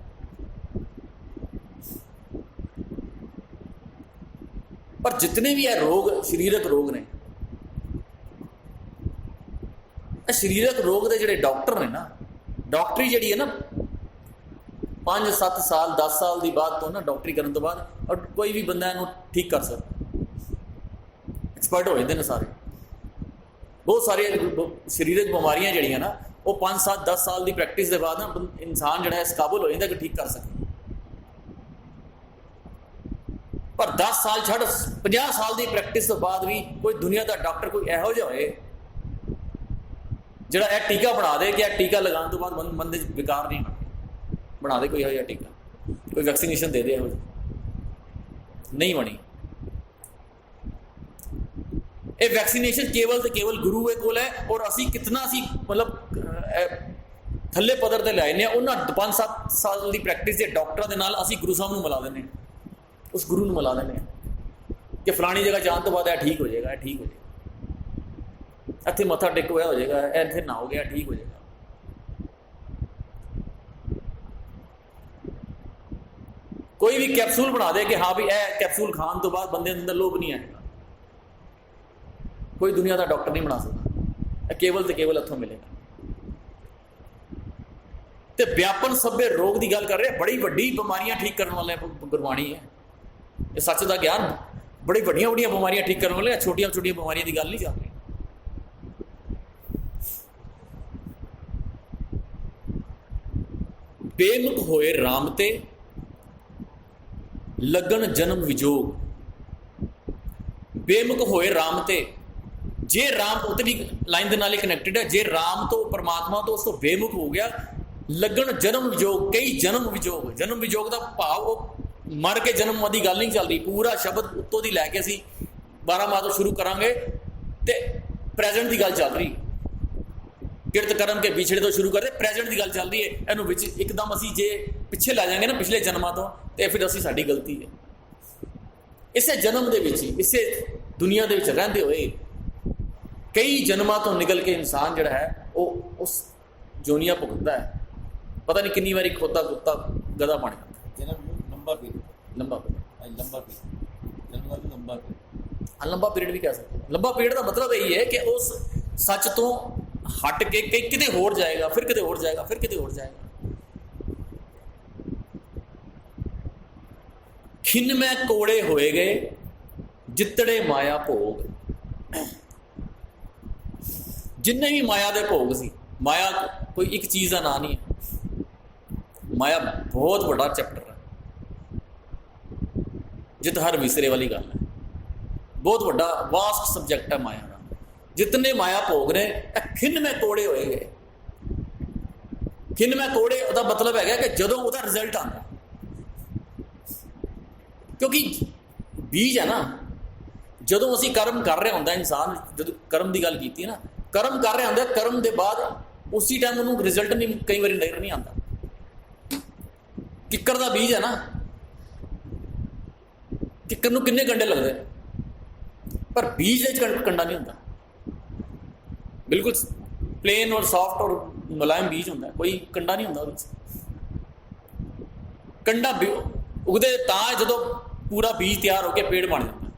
पर जितने भी है रोग, शरीरक रोग ने, शरीरक रोग के जोड़े डॉक्टर ने ना, डॉक्टरी जी है ना 5-7 साल 10 साल की बाद तो ना डॉक्टरी करने तो बाद, और कोई भी बंदा इन्हू ठीक कर सकता, एक्सपर्ट हो जाते हैं सारे। बहुत सारी शरीरक बीमारियां जड़ियाँ ना वो 5-7-10 साल की प्रैक्टिस के बाद ना इंसान जो है इस काबुल हो जाता कि ठीक कर सके। पर 10 साल छड़ 50 साल की प्रैक्टिस तो बाद भी कोई दुनिया का डॉक्टर कोई इहो जिहा होए जिहड़ा यह टीका बना दे कि यह टीका लगाने तो बाद बंदे बेकार नहीं बना दे, कोई इहो जिहा टीका, कोई वैक्सीनेशन दे दे, नहीं बनी। ये वैक्सीनेशन केवल तो केवल गुरु के कोल है, और असी कितना सी मतलब ਥੱਲੇ ਪੱਧਰ ਤੇ ਲੈ ਆਉਂਦੇ ਹਾਂ, ਉਹਨਾਂ 5-7 ਸਾਲ ਦੀ ਪ੍ਰੈਕਟਿਸ ਦੇ ਡਾਕਟਰਾਂ ਦੇ ਨਾਲ ਅਸੀਂ ਗੁਰੂ ਸਾਹਿਬ ਨੂੰ ਮਿਲਾ ਦਿੰਦੇ ਹਾਂ, ਉਸ ਗੁਰੂ ਨੂੰ ਮਿਲਾ ਦਿੰਦੇ ਹਾਂ ਕਿ ਫਲਾਣੀ ਜਗ੍ਹਾ ਜਾਣ ਤੋਂ ਬਾਅਦ ਇਹ ਠੀਕ ਹੋ ਜਾਏਗਾ, ਇਹ ਠੀਕ ਹੋ ਜਾਏਗਾ, ਇੱਥੇ ਮੱਥਾ ਟੇਕੋਇਆ ਹੋ ਜਾਏਗਾ, ਇਹ ਇੱਥੇ ਨਾ ਹੋ ਗਿਆ, ਠੀਕ ਹੋ ਜਾਏਗਾ। ਕੋਈ ਵੀ ਕੈਪਸੂਲ ਬਣਾ ਦੇ ਕਿ ਹਾਂ ਵੀ ਇਹ ਕੈਪਸੂਲ ਖਾਣ ਤੋਂ ਬਾਅਦ ਬੰਦੇ ਅੰਦਰ ਲੋਭ ਨਹੀਂ ਆਏਗਾ, ਕੋਈ ਦੁਨੀਆ ਦਾ ਡਾਕਟਰ ਨਹੀਂ ਬਣਾ ਸਕਦਾ, ਇਹ ਕੇਵਲ ਤੇ ਕੇਵਲ ਇੱਥੋਂ ਮਿਲੇਗਾ। ਤੇ ਵਿਆਪਨ ਸਭੇ ਰੋਗ ਦੀ ਗੱਲ ਕਰ ਰਹੇ, ਬੜੀ ਵੱਡੀ ਬਿਮਾਰੀਆਂ ਠੀਕ ਕਰਨ ਵਾਲੇ ਗੁਰਬਾਣੀ ਹੈ, ਇਹ ਸੱਚ ਦਾ ਗਿਆਨ, ਬੜੀ ਵੱਡੀਆਂ ਵੱਡੀਆਂ ਬਿਮਾਰੀਆਂ ਠੀਕ ਕਰਨ ਵਾਲੇ, ਛੋਟੀਆਂ ਛੋਟੀਆਂ ਬਿਮਾਰੀਆਂ ਦੀ ਗੱਲ ਨਹੀਂ ਚੱਲ ਰਹੀ। ਬੇਮੁਖ ਹੋਏ ਰਾਮ ਤੇ ਲੱਗਣ ਜਨਮ ਵਿਜੋਗ। ਬੇਮੁਖ ਹੋਏ ਰਾਮ ਤੇ, ਜੇ ਰਾਮ ਉਤਨੀ ਲਾਈਨ ਦੇ ਨਾਲ ਹੀ ਕਨੈਕਟਡ ਹੈ, ਜੇ ਰਾਮ ਤੋਂ ਪਰਮਾਤਮਾ ਤੋਂ ਉਸ ਤੋਂ ਬੇਮੁਖ ਹੋ ਗਿਆ, ਲੱਗਣ ਜਨਮ ਵਿਜੋਗ, ਕਈ ਜਨਮ ਵਿਜੋਗ। ਜਨਮ ਵਿਜੋਗ ਦਾ ਭਾਵ ਉਹ ਮਰ ਕੇ ਜਨਮ ਦੀ ਗੱਲ ਨਹੀਂ ਚੱਲ ਰਹੀ, ਪੂਰਾ ਸ਼ਬਦ ਉੱਤੋਂ ਦੀ ਲੈ ਕੇ ਅਸੀਂ 12 ਮਾਹ ਤੋਂ ਸ਼ੁਰੂ ਕਰਾਂਗੇ ਤੇ ਪ੍ਰੈਜ਼ੈਂਟ ਦੀ ਗੱਲ ਚੱਲ ਰਹੀ, ਕਿਰਤ ਕਰਮ ਕੇ ਵਿਛੜੇ ਤੋਂ ਸ਼ੁਰੂ ਕਰਦੇ, ਪ੍ਰੈਜ਼ੈਂਟ ਦੀ ਗੱਲ ਚੱਲ ਰਹੀ ਹੈ। ਇਹਨੂੰ ਵਿੱਚ ਇੱਕਦਮ ਅਸੀਂ ਜੇ ਪਿੱਛੇ ਲੈ ਜਾਵਾਂਗੇ ਨਾ ਪਿਛਲੇ ਜਨਮਾਂ ਤੋਂ, ਤੇ ਫਿਰ ਅਸੀਂ ਸਾਡੀ ਗਲਤੀ ਹੈ। ਇਸੇ ਜਨਮ ਦੇ ਵਿੱਚ ਹੀ, ਇਸੇ ਦੁਨੀਆ ਦੇ ਵਿੱਚ ਰਹਿੰਦੇ ਹੋਏ ਕਈ ਜਨਮਾਂ ਤੋਂ ਨਿਕਲ ਕੇ ਇਨਸਾਨ ਜਿਹੜਾ ਹੈ ਉਹ ਉਸ ਜੋਨੀਆਂ ਭੁਗਤਦਾ ਹੈ, ਪਤਾ ਨਹੀਂ ਕਿੰਨੀ ਵਾਰੀ ਖੋਤਾ ਕੁੱਤਾ ਗਧਾ ਬਣ ਜਾਂਦਾ। ਲੰਬਾ ਪੀਰੀਅਡ, ਲੰਬਾ ਲੰਬਾ ਪੀਰੀਅਡ ਵੀ ਕਹਿ ਸਕਦੇ। ਲੰਬਾ ਪੀਰੀਅਡ ਦਾ ਮਤਲਬ ਇਹ ਹੈ ਕਿ ਉਸ ਸੱਚ ਤੋਂ ਹਟ ਕੇ ਕਿਤੇ ਹੋਰ ਜਾਏਗਾ, ਫਿਰ ਕਿਤੇ ਹੋਰ ਜਾਏਗਾ, ਫਿਰ ਕਿਤੇ ਹੋਰ ਜਾਏਗਾ। ਖਿੰਨ ਮੈਂ ਕੋੜੇ ਹੋਏ ਗਏ ਜਿੱਤੜੇ ਮਾਇਆ ਭੋਗ। ਜਿੰਨੇ ਵੀ ਮਾਇਆ ਦੇ ਭੋਗ ਸੀ, ਮਾਇਆ ਕੋਈ ਇੱਕ ਚੀਜ਼ ਦਾ ਨਾਂ ਨਹੀਂ ਹੈ, ਮਾਇਆ ਬਹੁਤ ਵੱਡਾ ਚੈਪਟਰ ਹੈ, ਜਿੱਤ ਹਰ ਵਿਸਰੇ ਵਾਲੀ ਗੱਲ ਹੈ, ਬਹੁਤ ਵੱਡਾ ਵਾਸਟ ਸਬਜੈਕਟ ਹੈ ਮਾਇਆ ਦਾ। ਜਿਤਨੇ ਮਾਇਆ ਭੋਗ ਨੇ ਖਿੰਨ ਮੈਂ ਕੋੜੇ ਹੋਏ ਗਏ। ਖਿੰਨ ਮੈਂ ਕੋੜੇ ਉਹਦਾ ਮਤਲਬ ਹੈਗਾ ਕਿ ਜਦੋਂ ਉਹਦਾ ਰਿਜ਼ਲਟ ਆਉਂਦਾ, ਕਿਉਂਕਿ ਬੀਜ ਹੈ ਨਾ, ਜਦੋਂ ਅਸੀਂ ਕਰਮ ਕਰ ਰਿਹਾ ਹੁੰਦਾ ਇਨਸਾਨ, ਜਦੋਂ ਕਰਮ ਦੀ ਗੱਲ ਕੀਤੀ ਨਾ, ਕਰਮ ਕਰ ਰਿਹਾ ਹੁੰਦਾ, ਕਰਮ ਦੇ ਬਾਅਦ ਉਸੇ ਟਾਈਮ ਉਹਨੂੰ ਰਿਜ਼ਲਟ ਨਹੀਂ, ਕਈ ਵਾਰੀ ਨਜ਼ਰ ਨਹੀਂ ਆਉਂਦਾ। ਕਿੱਕਰ ਦਾ ਬੀਜ ਹੈ ਨਾ, ਕਿੱਕਰ ਨੂੰ ਕਿੰਨੇ ਕੰਡੇ ਲੱਗਦੇ, ਪਰ ਬੀਜ ਦੇ ਵਿੱਚ ਕੰਡਾ ਨਹੀਂ ਹੁੰਦਾ, ਬਿਲਕੁਲ ਪਲੇਨ ਔਰ ਸੌਫਟ ਔਰ ਮੁਲਾਇਮ ਬੀਜ ਹੁੰਦਾ, ਕੋਈ ਕੰਡਾ ਨਹੀਂ ਹੁੰਦਾ ਉਹਦੇ ਵਿੱਚ। ਕੰਡਾ ਉਗਦੇ ਤਾਂ ਜਦੋਂ ਪੂਰਾ ਬੀਜ ਤਿਆਰ ਹੋ ਕੇ ਪੇੜ ਬਣ ਜਾਂਦਾ।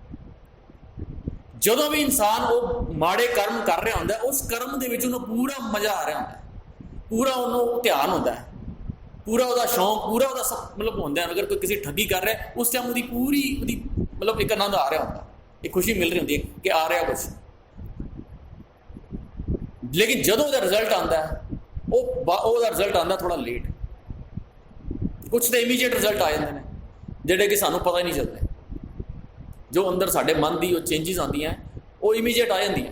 ਜਦੋਂ ਵੀ ਇਨਸਾਨ ਉਹ ਮਾੜੇ ਕਰਮ ਕਰ ਰਿਹਾ ਹੁੰਦਾ, ਉਸ ਕਰਮ ਦੇ ਵਿੱਚ ਉਹਨੂੰ ਪੂਰਾ ਮਜ਼ਾ ਆ ਰਿਹਾ ਹੁੰਦਾ, ਪੂਰਾ ਉਹਨੂੰ ਧਿਆਨ ਹੁੰਦਾ ਹੈ, ਪੂਰਾ ਉਹਦਾ ਸ਼ੌਂਕ, ਪੂਰਾ ਉਹਦਾ ਸਭ ਮਤਲਬ ਹੁੰਦਾ ਹੈ। ਅਗਰ ਕੋਈ ਕਿਸੇ ਠੱਗੀ ਕਰ ਰਿਹਾ, ਉਸ ਟਾਈਮ ਉਹਦੀ ਪੂਰੀ ਉਹਦੀ ਮਤਲਬ ਇੱਕ ਆਨੰਦ ਆ ਰਿਹਾ ਹੁੰਦਾ, ਇੱਕ ਖੁਸ਼ੀ ਮਿਲ ਰਹੀ ਹੁੰਦੀ ਹੈ ਕਿ ਆ ਰਿਹਾ ਕੁਛ। ਲੇਕਿਨ ਜਦੋਂ ਉਹਦਾ ਰਿਜ਼ਲਟ ਆਉਂਦਾ ਹੈ, ਉਹਦਾ ਰਿਜ਼ਲਟ ਆਉਂਦਾ ਥੋੜਾ ਲੇਟ। ਕੁਛ ਤਾਂ ਇਮੀਡੀਏਟ ਰਿਜ਼ਲਟ ਆ ਜਾਂਦੇ ਨੇ ਜਿਹੜੇ ਕਿ ਸਾਨੂੰ ਪਤਾ ਹੀ ਨਹੀਂ ਚੱਲਦੇ। ਜੋ ਅੰਦਰ ਸਾਡੇ ਮਨ ਦੀ ਉਹ ਚੇਂਜਿਸ ਆਉਂਦੀਆਂ ਉਹ ਇਮੀਡੀਏਟ ਆ ਜਾਂਦੀਆਂ,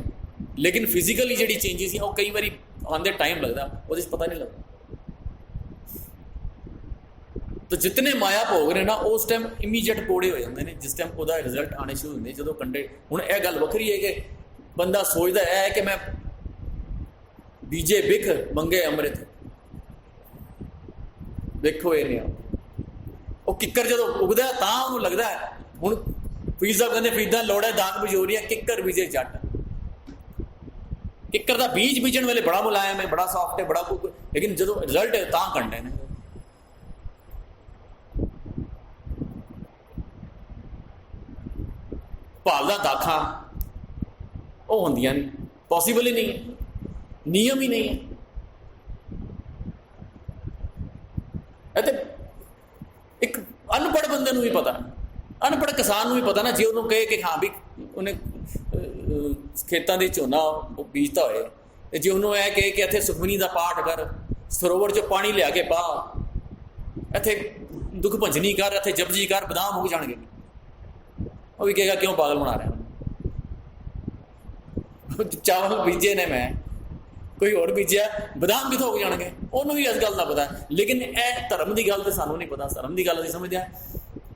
ਲੇਕਿਨ ਫਿਜ਼ੀਕਲੀ ਜਿਹੜੀ ਚੇਂਜਿਸ ਉਹ ਕਈ ਵਾਰੀ ਆਉਂਦੇ ਟਾਈਮ ਲੱਗਦਾ, ਉਹਦੇ 'ਚ ਪਤਾ ਨਹੀਂ ਲੱਗਦਾ। ਤਾਂ ਜਿਤਨੇ ਮਾਇਆ ਭੋਗ ਨੇ ਨਾ, ਉਸ ਟਾਈਮ ਇਮੀਡੀਏਟ ਕੋੜੇ ਹੋ ਜਾਂਦੇ ਨੇ, ਜਿਸ ਟਾਈਮ ਉਹਦਾ ਰਿਜ਼ਲਟ ਆਉਣੇ ਸ਼ੁਰੂ ਹੁੰਦੇ, ਜਦੋਂ ਕੰਡੇ। ਹੁਣ ਇਹ ਗੱਲ ਵੱਖਰੀ ਹੈ ਕਿ ਬੰਦਾ ਸੋਚਦਾ ਇਹ ਹੈ ਕਿ ਮੈਂ ਬੀਜੇ ਬਿਖ ਮੰਗੇ ਅੰਮ੍ਰਿਤ, ਵੇਖੋ ਇਹ ਨਹੀਂ ਆ। ਉਹ ਕਿੱਕਰ ਜਦੋਂ ਉਗਦਾ ਤਾਂ ਉਹਨੂੰ ਲੱਗਦਾ ਹੈ। ਹੁਣ ਫਰੀਦ ਸਾਹਿਬ ਕਹਿੰਦੇ ਫਰੀਦਾਂ ਲੋੜਾ ਦਾਗ ਬਜੋਰੀਆ ਕਿੱਕਰ ਬੀਜੇ ਜੱਟ। ਕਿੱਕਰ ਦਾ ਬੀਜ ਬੀਜਣ ਵੇਲੇ ਬੜਾ ਮੁਲਾਇਮ ਹੈ, ਬੜਾ ਸੌਫਟ ਹੈ, ਬੜਾ, ਲੇਕਿਨ ਜਦੋਂ ਰਿਜ਼ਲਟ ਹੈ ਤਾਂ ਕੰਡੇ ਨੇ। ਭਾਲਦਾ ਦਾਖਾਂ ਉਹ ਹੁੰਦੀਆਂ ਨਹੀਂ, ਪੋਸੀਬਲ ਹੀ ਨਹੀਂ ਹੈ, ਨਿਯਮ ਹੀ ਨਹੀਂ ਹੈ। ਇਹ ਤੇ ਇੱਕ ਅਨਪੜ੍ਹ ਬੰਦੇ ਨੂੰ ਵੀ ਪਤਾ, ਅਨਪੜ੍ਹ ਕਿਸਾਨ ਨੂੰ ਵੀ ਪਤਾ ਨਾ, ਜੇ ਉਹਨੂੰ ਕਹੇ ਕਿ ਹਾਂ ਵੀ ਉਹਨੇ ਖੇਤਾਂ ਦੇ ਝੋਨਾ ਬੀਜਦਾ ਹੋਏ, ਤੇ ਜੇ ਉਹਨੂੰ ਇਹ ਕਹੇ ਕਿ ਇੱਥੇ ਸੁਖਮਨੀ ਦਾ ਪਾਠ ਕਰ, ਸਰੋਵਰ 'ਚੋਂ ਪਾਣੀ ਲਿਆ ਕੇ ਪਾ, ਇੱਥੇ ਦੁੱਖ ਭੰਜਨੀ ਕਰ, ਇੱਥੇ ਜਪਜੀ ਕਰ, ਬਦਾਮ ਹੋ ਜਾਣਗੇ, ਉਹ ਵੀ ਕਹੇਗਾ ਕਿਉਂ ਪਾਗਲ ਬਣਾ ਰਿਹਾ। ਚਾਵਲ ਬੀਜੇ ਨੇ, ਮੈਂ ਕੋਈ ਹੋਰ ਬੀਜਿਆ, ਬਦਾਮ ਕਿੱਥੋਂ ਹੋ ਜਾਣਗੇ, ਉਹਨੂੰ ਵੀ ਇਸ ਗੱਲ ਦਾ ਪਤਾ। ਲੇਕਿਨ ਇਹ ਧਰਮ ਦੀ ਗੱਲ ਤਾਂ ਸਾਨੂੰ ਨਹੀਂ ਪਤਾ। ਧਰਮ ਦੀ ਗੱਲ ਅਸੀਂ ਸਮਝਦੇ ਹਾਂ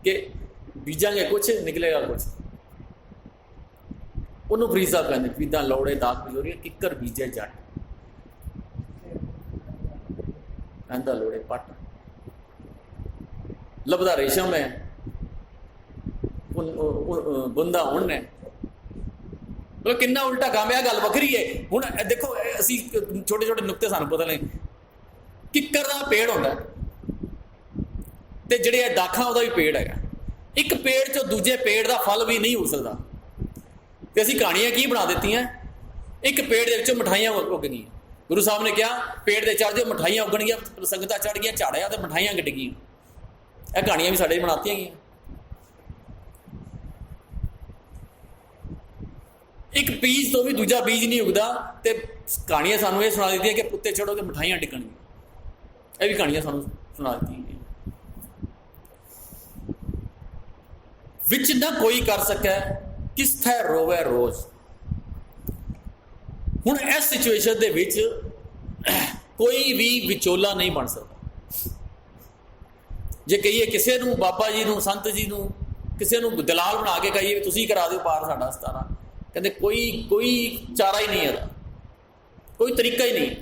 ਕਿ ਬੀਜਾਂਗੇ ਕੁਛ, ਨਿਕਲੇਗਾ ਕੁਛ। ਉਹਨੂੰ ਫਰੀਦ ਸਾਹਿਬ ਕਹਿੰਦੇ ਫਰੀਦਾਂ ਲੋੜੇ ਦਾਗ ਬਜੋਰੀਆ ਕਿੱਕਰ ਬੀਜੇ ਜੱਟ। ਕਹਿੰਦਾ ਲੋੜੇ ਪੱਟ, ਲੱਭਦਾ ਰੇਸ਼ਮ ਹੈ, ਬੁੰਦਾ ਹੁਣ ਹੈ। ਮਤਲਬ ਕਿੰਨਾ ਉਲਟਾ ਕੰਮ ਹੈ, ਗੱਲ ਵੱਖਰੀ ਹੈ। ਹੁਣ ਦੇਖੋ ਅਸੀਂ ਛੋਟੇ ਛੋਟੇ ਨੁਕਤੇ ਸਾਨੂੰ ਪਤਾ ਨੇ। ਕਿੱਕਰ ਦਾ ਪੇੜ ਹੁੰਦਾ ਤੇ ਜਿਹੜੇ ਦਾਖਾਂ ਉਹਦਾ ਵੀ ਪੇੜ ਹੈਗਾ। ਇੱਕ ਪੇੜ ਚੋਂ ਦੂਜੇ ਪੇੜ ਦਾ ਫਲ ਵੀ ਨਹੀਂ ਹੋ ਸਕਦਾ। ਤੇ ਅਸੀਂ ਕਹਾਣੀਆਂ ਕੀ ਬਣਾ ਦਿੱਤੀਆਂ, ਇੱਕ ਪੇੜ ਦੇ ਵਿੱਚੋਂ ਮਿਠਾਈਆਂ ਉੱਗ ਗਈਆਂ। ਗੁਰੂ ਸਾਹਿਬ ਨੇ ਕਿਹਾ ਪੇੜ ਦੇ ਚੜ੍ਹ ਜਾਓ, ਮਿਠਾਈਆਂ ਉੱਗਣਗੀਆਂ, ਸੰਗਤਾਂ ਚੜ੍ਹ ਗਈਆਂ, ਝਾੜਿਆ ਤੇ ਮਿਠਾਈਆਂ ਗਿੱਟ ਗਈਆਂ। ਇਹ ਕਹਾਣੀਆਂ ਵੀ ਸਾਡੇ ਬਣਾਤੀਆਂ ਗਈਆਂ। ਇੱਕ ਬੀਜ ਤੋਂ ਵੀ ਦੂਜਾ ਬੀਜ ਨਹੀਂ ਉੱਗਦਾ, ਤੇ ਕਹਾਣੀਆਂ ਸਾਨੂੰ ਇਹ ਸੁਣਾ ਦਿੱਤੀਆਂ ਕਿ ਉੱਤੇ ਚੜ੍ਹੋਗੇ ਮਿਠਾਈਆਂ ਡਿੱਗਣਗੀਆਂ। ਇਹ ਵੀ ਕਹਾਣੀਆਂ ਸਾਨੂੰ ਸੁਣਾ ਦਿੱਤੀਆਂ ਗਈਆਂ। ਵਿੱਚ ਨਾ ਕੋਈ ਕਰ ਸਕੇ ਕਿਸ ਥੈ ਰੋਵੇ ਰੋਜ਼। ਹੁਣ ਇਸ ਸਿਚੁਏਸ਼ਨ ਦੇ ਵਿੱਚ ਕੋਈ ਵੀ ਵਿਚੋਲਾ ਨਹੀਂ ਬਣ ਸਕਦਾ। ਜੇ ਕਹੀਏ ਕਿਸੇ ਨੂੰ, ਬਾਬਾ ਜੀ ਨੂੰ, ਸੰਤ ਜੀ ਨੂੰ, ਕਿਸੇ ਨੂੰ ਦਲਾਲ ਬਣਾ ਕੇ ਕਹੀਏ ਤੁਸੀਂ ਕਰਾ ਦਿਓ ਪਾਰ ਸਾਡਾ ਸਤਾਰਾ, ਕਹਿੰਦੇ ਕੋਈ ਚਾਰਾ ਹੀ ਨਹੀਂ ਇਹਦਾ, ਕੋਈ ਤਰੀਕਾ ਹੀ ਨਹੀਂ।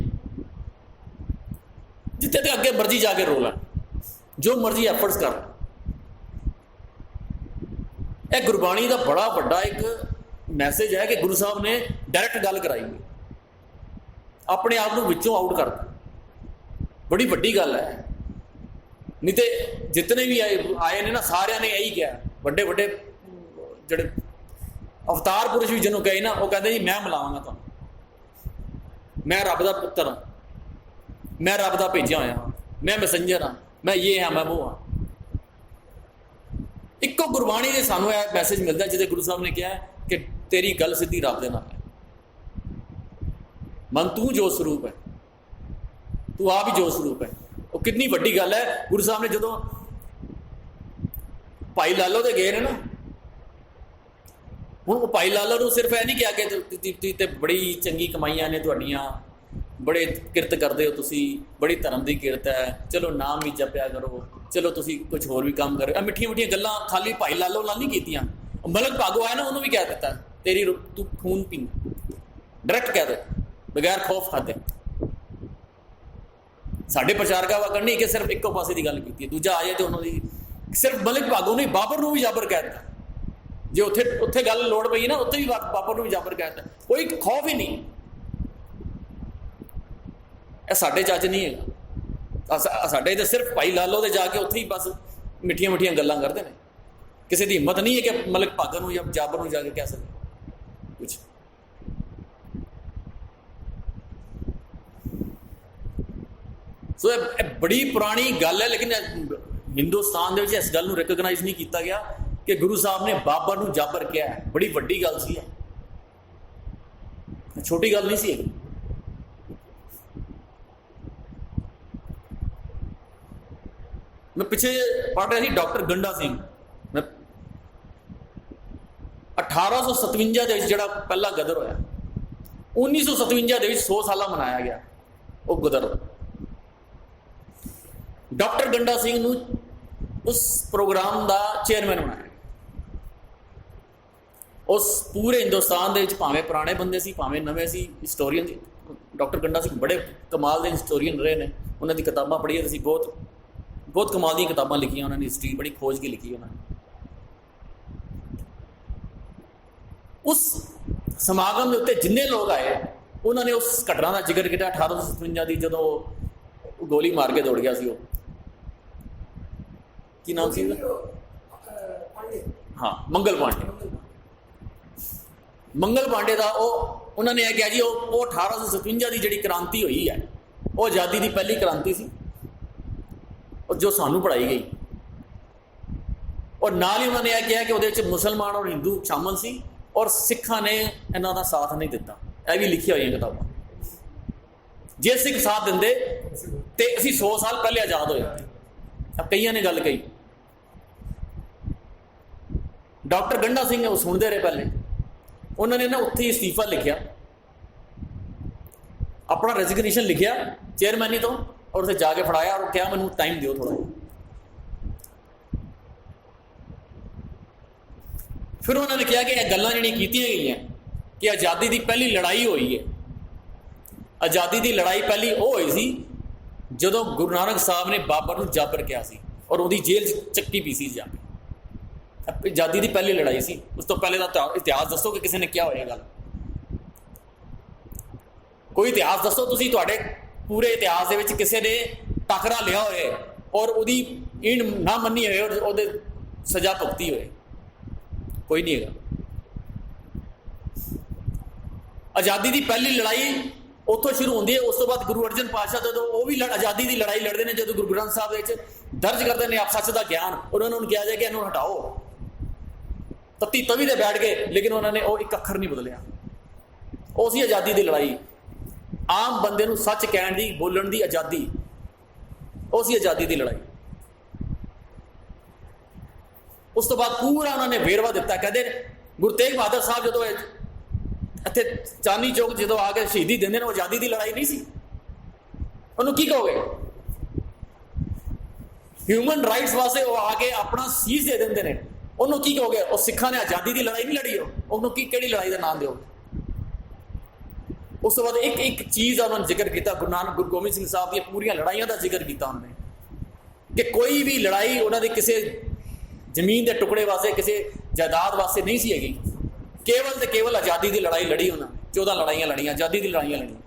ਜਿੱਥੇ ਤੇ ਅੱਗੇ ਮਰਜ਼ੀ ਜਾ ਕੇ ਰੋ ਲੈਣ, ਜੋ ਮਰਜ਼ੀ ਐਫਰਟਸ ਕਰ। ਇਹ ਗੁਰਬਾਣੀ ਦਾ ਬੜਾ ਵੱਡਾ ਇੱਕ ਮੈਸੇਜ ਹੈ ਕਿ ਗੁਰੂ ਸਾਹਿਬ ਨੇ ਡਾਇਰੈਕਟ ਗੱਲ ਕਰਾਈ ਹੈ, ਆਪਣੇ ਆਪ ਨੂੰ ਵਿੱਚੋਂ ਆਊਟ ਕਰਤਾ। ਬੜੀ ਵੱਡੀ ਗੱਲ ਹੈ। ਨਹੀਂ ਤੇ ਜਿਤਨੇ ਵੀ ਆਏ ਨੇ ਨਾ, ਸਾਰਿਆਂ ਨੇ ਇਹੀ ਕਿਹਾ। ਵੱਡੇ ਵੱਡੇ ਜਿਹੜੇ ਅਵਤਾਰ ਪੁਰਸ਼ ਵੀ ਜਿਹਨੂੰ ਕਹੇ ਨਾ, ਉਹ ਕਹਿੰਦੇ ਜੀ ਮੈਂ ਮਿਲਾਵਾਂਗਾ ਤੁਹਾਨੂੰ, ਮੈਂ ਰੱਬ ਦਾ ਪੁੱਤਰ ਹਾਂ, ਮੈਂ ਰੱਬ ਦਾ ਭੇਜਿਆ ਹੋਇਆ ਹਾਂ, ਮੈਂ ਮੈਸੇਂਜਰ ਹਾਂ, ਮੈਂ ਇਹ ਹਾਂ, ਮੈਂ ਉਹ ਹਾਂ। ਇੱਕੋ ਗੁਰਬਾਣੀ ਦੇ ਸਾਨੂੰ ਇਹ ਮੈਸੇਜ ਮਿਲਦਾ ਜਿਹਦੇ ਗੁਰੂ ਸਾਹਿਬ ਨੇ ਕਿਹਾ ਕਿ ਤੇਰੀ ਗੱਲ ਸਿੱਧੀ ਰੱਬ ਦੇ ਨਾਲ ਹੈ। ਮਨ ਤੂੰ ਜੋ ਸਰੂਪ ਹੈ, ਤੂੰ ਆਪ ਹੀ ਜੋ ਸਰੂਪ ਹੈ। ਉਹ ਕਿੰਨੀ ਵੱਡੀ ਗੱਲ ਹੈ। ਗੁਰੂ ਸਾਹਿਬ ਨੇ ਜਦੋਂ ਭਾਈ ਲਾਲੋ ਦੇ ਗਏ ਨੇ ਨਾ, ਹੁਣ ਉਹ ਭਾਈ ਲਾਲੋ ਨੂੰ ਸਿਰਫ ਇਹ ਨਹੀਂ ਕਿਹਾ ਕਿ ਤੇ ਬੜੀ ਚੰਗੀ ਕਮਾਈਆਂ ਨੇ ਤੁਹਾਡੀਆਂ, ਬੜੇ ਕਿਰਤ ਕਰਦੇ ਹੋ ਤੁਸੀਂ, ਬੜੀ ਧਰਮ ਦੀ ਕਿਰਤ ਹੈ, ਚਲੋ ਨਾਮ ਵੀ ਜਪਿਆ ਕਰੋ, ਚਲੋ ਤੁਸੀਂ ਕੁਝ ਹੋਰ ਵੀ ਕੰਮ ਕਰੋ। ਇਹ ਮਿੱਠੀਆਂ ਮਿੱਠੀਆਂ ਗੱਲਾਂ ਖਾਲੀ ਭਾਈ ਲਾਲੋ ਨਾਲ ਨਹੀਂ ਕੀਤੀਆਂ। ਮਲਕ ਭਾਗੋ ਆਇਆ ਨਾ, ਉਹਨੂੰ ਵੀ ਕਹਿ ਦਿੱਤਾ ਤੇਰੀ ਤੂੰ ਖੂਨ ਪੀ, ਡਾਇਰੈਕਟ ਕਹਿ ਦੇ, ਬਗੈਰ ਖੌਫ ਖਾਦੇ। ਸਾਡੇ ਪ੍ਰਚਾਰਕਾਂ ਵਾਂਗ ਨਹੀਂ ਕਿ ਸਿਰਫ ਇੱਕੋ ਪਾਸੇ ਦੀ ਗੱਲ ਕੀਤੀ ਹੈ। ਦੂਜਾ ਆ ਜਾਏ ਤੇ ਉਹਨਾਂ ਦੀ ਸਿਰਫ ਮਲਕ ਭਾਗੋ ਨਹੀਂ, ਬਾਬਰ ਨੂੰ ਵੀ ਜਾਬਰ ਕਹਿ ਦਿੱਤਾ। ਜੇ ਉੱਥੇ ਗੱਲ ਲੋੜ ਪਈ ਨਾ, ਉੱਥੇ ਵੀ ਬਾਬਰ ਨੂੰ ਵੀ ਜਾਬਰ ਕਹਿ ਦਿੱਤਾ। ਕੋਈ ਖੌਫ ਹੀ ਨਹੀਂ। ਇਹ ਸਾਡੇ ਚੱਜ ਨਹੀਂ ਹੈਗਾ। ਸਾਡੇ ਤਾਂ ਸਿਰਫ ਭਾਈ ਲਾਲੋ ਦੇ ਜਾ ਕੇ ਉੱਥੇ ਹੀ ਬਸ ਮਿੱਠੀਆਂ ਮਿੱਠੀਆਂ ਗੱਲਾਂ ਕਰਦੇ ਨੇ। ਕਿਸੇ ਦੀ ਹਿੰਮਤ ਨਹੀਂ ਹੈ ਕਿ ਮਲਕ ਭਾਗੋ ਨੂੰ ਜਾਂ ਜਾਬਰ ਨੂੰ ਜਾ ਕੇ ਕਹਿ ਸਕਦੇ ਕੁਛ। ਸੋ ਇਹ ਬੜੀ ਪੁਰਾਣੀ ਗੱਲ ਹੈ, ਲੇਕਿਨ ਹਿੰਦੁਸਤਾਨ ਦੇ ਵਿੱਚ ਇਸ ਗੱਲ ਨੂੰ ਰਿਕਗਨਾਈਜ਼ ਨਹੀਂ ਕੀਤਾ ਗਿਆ ਕਿ ਗੁਰੂ ਸਾਹਿਬ ਨੇ ਬਾਬਰ ਨੂੰ ਜਾਬਰ ਕਿਹਾ ਹੈ। ਬੜੀ ਵੱਡੀ ਗੱਲ ਸੀ, ਛੋਟੀ ਗੱਲ ਨਹੀਂ ਸੀ। ਮੈਂ ਪਿੱਛੇ ਪੜ੍ਹ ਰਿਹਾ ਸੀ ਡਾਕਟਰ ਗੰਡਾ ਸਿੰਘ, 1857 ਦੇ ਵਿੱਚ ਜਿਹੜਾ ਪਹਿਲਾ ਗਦਰ ਹੋਇਆ, 1957 ਦੇ ਵਿੱਚ 100 ਸਾਲਾ ਮਨਾਇਆ ਗਿਆ ਉਹ ਗਦਰ ਦਾ। ਡਾਕਟਰ ਗੰਡਾ ਸਿੰਘ ਨੂੰ ਉਸ ਪ੍ਰੋਗਰਾਮ ਦਾ ਚੇਅਰਮੈਨ ਬਣਾਇਆ। ਉਸ ਪੂਰੇ ਹਿੰਦੁਸਤਾਨ ਦੇ ਵਿੱਚ ਭਾਵੇਂ ਪੁਰਾਣੇ ਬੰਦੇ ਸੀ ਭਾਵੇਂ ਨਵੇਂ ਸੀ, ਹਿਸਟੋਰੀਅਨ ਸੀ। ਡਾਕਟਰ ਗੰਡਾ ਸਿੰਘ ਬੜੇ ਕਮਾਲ ਦੇ ਹਿਸਟੋਰੀਅਨ ਰਹੇ ਨੇ। ਉਹਨਾਂ ਦੀ ਕਿਤਾਬਾਂ ਪੜ੍ਹੀਆਂ ਅਸੀਂ, ਬਹੁਤ ਕਮਾਲ ਦੀਆਂ ਕਿਤਾਬਾਂ ਲਿਖੀਆਂ ਉਹਨਾਂ ਨੇ, ਹਿਸਟਰੀ ਬੜੀ ਖੋਜ ਕੇ ਲਿਖੀ ਉਹਨਾਂ ਨੇ। ਉਸ ਸਮਾਗਮ ਦੇ ਉੱਤੇ ਜਿੰਨੇ ਲੋਕ ਆਏ, ਉਹਨਾਂ ਨੇ ਉਸ ਘਟਨਾ ਦਾ ਜ਼ਿਕਰ ਕੀਤਾ 1857 ਦੀ, ਜਦੋਂ ਗੋਲੀ ਮਾਰ ਕੇ ਦੌੜ ਗਿਆ ਸੀ ਉਹ। ਕੀ ਨਾਮ ਸੀ ਉਹਦਾ? ਹਾਂ, ਮੰਗਲ ਪਾਂਡੇ। ਮੰਗਲ ਪਾਂਡੇ ਦਾ ਉਹਨਾਂ ਨੇ ਇਹ ਕਿਹਾ ਜੀ ਉਹ 1857 ਦੀ ਜਿਹੜੀ ਕ੍ਰਾਂਤੀ ਹੋਈ ਹੈ, ਉਹ ਆਜ਼ਾਦੀ ਦੀ ਪਹਿਲੀ ਕ੍ਰਾਂਤੀ ਸੀ, ਔਰ ਜੋ ਸਾਨੂੰ ਪੜ੍ਹਾਈ ਗਈ। ਔਰ ਨਾਲ ਹੀ ਉਹਨਾਂ ਨੇ ਇਹ ਕਿਹਾ ਕਿ ਉਹਦੇ ਵਿੱਚ ਮੁਸਲਮਾਨ ਔਰ ਹਿੰਦੂ ਸ਼ਾਮਲ ਸੀ, ਔਰ ਸਿੱਖਾਂ ਨੇ ਇਹਨਾਂ ਦਾ ਸਾਥ ਨਹੀਂ ਦਿੱਤਾ। ਇਹ ਵੀ ਲਿਖੀਆਂ ਹੋਈਆਂ ਕਿਤਾਬਾਂ। ਜੇ ਸਿੱਖ ਸਾਥ ਦਿੰਦੇ ਤੇ ਅਸੀਂ 100 ਸਾਲ ਪਹਿਲੇ ਆਜ਼ਾਦ ਹੋਏ। ਕਈਆਂ ਨੇ ਗੱਲ ਕਹੀ। ਡਾਕਟਰ ਗੰਡਾ ਸਿੰਘ ਉਹ ਸੁਣਦੇ ਰਹੇ ਪਹਿਲੇ। ਉਹਨਾਂ ਨੇ ਨਾ ਉੱਥੇ ਅਸਤੀਫਾ ਲਿਖਿਆ, ਆਪਣਾ ਰੈਜ਼ਿਗਨੇਸ਼ਨ ਲਿਖਿਆ ਚੇਅਰਮੈਨੀ ਤੋਂ, ਔਰ ਉੱਥੇ ਜਾ ਕੇ ਫੜਾਇਆ ਔਰ ਕਿਹਾ ਮੈਨੂੰ ਟਾਈਮ ਦਿਓ ਥੋੜਾ ਜਿਹਾ। ਫਿਰ ਉਹਨਾਂ ਨੇ ਕਿਹਾ ਕਿ ਇਹ ਗੱਲਾਂ ਜਿਹੜੀਆਂ ਕੀਤੀਆਂ ਗਈਆਂ ਕਿ ਆਜ਼ਾਦੀ ਦੀ ਪਹਿਲੀ ਲੜਾਈ ਹੋਈ ਹੈ। ਆਜ਼ਾਦੀ ਦੀ ਲੜਾਈ ਪਹਿਲੀ ਉਹ ਹੋਈ ਸੀ ਜਦੋਂ ਗੁਰੂ ਨਾਨਕ ਸਾਹਿਬ ਨੇ ਬਾਬਰ ਨੂੰ ਜਾਬਰ ਕਿਹਾ ਸੀ ਔਰ ਉਹਦੀ ਜੇਲ੍ਹ 'ਚ ਚੱਕੀ ਪੀ ਸੀ ਜਾ ਕੇ, ਆਜ਼ਾਦੀ ਦੀ ਪਹਿਲੀ ਲੜਾਈ ਸੀ। ਉਸ ਤੋਂ ਪਹਿਲੇ ਦਾ ਇਤਿਹਾਸ ਦੱਸੋ ਕਿ ਕਿਸੇ ਨੇ ਕਿਹਾ ਹੋਇਆ ਗੱਲ, ਕੋਈ ਇਤਿਹਾਸ ਦੱਸੋ ਤੁਸੀਂ, ਤੁਹਾਡੇ ਪੂਰੇ ਇਤਿਹਾਸ ਦੇ ਵਿੱਚ ਕਿਸੇ ਨੇ ਟਕਰਾ ਲਿਆ ਹੋਏ ਔਰ ਉਹਦੀ ਈਣ ਨਾ ਮੰਨੀ ਹੋਏ ਔਰ ਉਹਦੇ ਸਜ਼ਾ ਭੁਗਤੀ ਹੋਏ, ਕੋਈ ਨਹੀਂ ਹੈਗਾ। ਆਜ਼ਾਦੀ ਦੀ ਪਹਿਲੀ ਲੜਾਈ ਉੱਥੋਂ ਸ਼ੁਰੂ ਹੁੰਦੀ ਹੈ। ਉਸ ਤੋਂ ਬਾਅਦ ਗੁਰੂ ਅਰਜਨ ਪਾਤਸ਼ਾਹ ਜਦੋਂ ਉਹ ਵੀ ਆਜ਼ਾਦੀ ਦੀ ਲੜਾਈ ਲੜਦੇ ਨੇ, ਜਦੋਂ ਗੁਰੂ ਗ੍ਰੰਥ ਸਾਹਿਬ ਵਿੱਚ ਦਰਜ ਕਰਦੇ ਨੇ ਆਪ ਸੱਚ ਦਾ ਗਿਆਨ, ਔਰ ਉਹਨਾਂ ਨੂੰ ਕਿਹਾ ਜਾਏ ਕਿ ਇਹਨੂੰ ਹਟਾਓ, ਤੱਤੀ ਤਵੀ ਤੇ ਬੈਠ ਗਏ, ਲੇਕਿਨ ਉਹਨਾਂ ਨੇ ਉਹ ਇੱਕ ਅੱਖਰ ਨਹੀਂ ਬਦਲਿਆ। ਉਹ ਸੀ ਆਜ਼ਾਦੀ ਦੀ ਲੜਾਈ, ਆਮ ਬੰਦੇ ਨੂੰ ਸੱਚ ਕਹਿਣ ਦੀ, ਬੋਲਣ ਦੀ ਆਜ਼ਾਦੀ, ਉਹ ਸੀ ਆਜ਼ਾਦੀ ਦੀ ਲੜਾਈ। ਉਸ ਤੋਂ ਬਾਅਦ ਪੂਰਾ ਉਹਨਾਂ ਨੇ ਵੇਰਵਾ ਦਿੱਤਾ। ਕਹਿੰਦੇ ਗੁਰੂ ਤੇਗ ਬਹਾਦਰ ਸਾਹਿਬ ਜਦੋਂ ਇੱਥੇ ਚਾਂਦਨੀ ਚੌਕ ਜਦੋਂ ਆ ਕੇ ਸ਼ਹੀਦੀ ਦਿੰਦੇ ਨੇ, ਉਹ ਆਜ਼ਾਦੀ ਦੀ ਲੜਾਈ ਨਹੀਂ ਸੀ। ਉਹਨੂੰ ਕੀ ਕਹੋਗੇ? ਹਿਊਮਨ ਰਾਈਟਸ ਵਾਸਤੇ ਉਹ ਆ ਕੇ ਆਪਣਾ ਸੀਸ ਦੇ ਦਿੰਦੇ ਨੇ, ਉਹਨੂੰ ਕੀ ਕਹੋਗੇ? ਉਹ ਸਿੱਖਾਂ ਨੇ ਆਜ਼ਾਦੀ ਦੀ ਲੜਾਈ ਨਹੀਂ ਲੜੀ, ਉਹਨੂੰ ਕਿਹੜੀ ਲੜਾਈ ਦਾ ਨਾਮ ਦਿਓਗੇ? ਉਸ ਤੋਂ ਬਾਅਦ ਇੱਕ ਚੀਜ਼ ਦਾ ਉਹਨਾਂ ਨੇ ਜ਼ਿਕਰ ਕੀਤਾ, ਗੁਰੂ ਗੋਬਿੰਦ ਸਿੰਘ ਸਾਹਿਬ ਦੀਆਂ ਪੂਰੀਆਂ ਲੜਾਈਆਂ ਦਾ ਜ਼ਿਕਰ ਕੀਤਾ ਉਹਨਾਂ ਨੇ, ਕਿ ਕੋਈ ਵੀ ਲੜਾਈ ਉਹਨਾਂ ਦੀ ਕਿਸੇ ਜ਼ਮੀਨ ਦੇ ਟੁਕੜੇ ਵਾਸਤੇ, ਕਿਸੇ ਜਾਇਦਾਦ ਵਾਸਤੇ ਨਹੀਂ ਸੀ ਹੈਗੀ, ਕੇਵਲ ਤੇ ਕੇਵਲ ਆਜ਼ਾਦੀ ਦੀ ਲੜਾਈ ਲੜੀ ਉਹਨਾਂ ਨੇ। 14 ਲੜਾਈਆਂ ਲੜੀਆਂ, ਆਜ਼ਾਦੀ ਦੀ ਲੜਾਈਆਂ ਲੜੀਆਂ।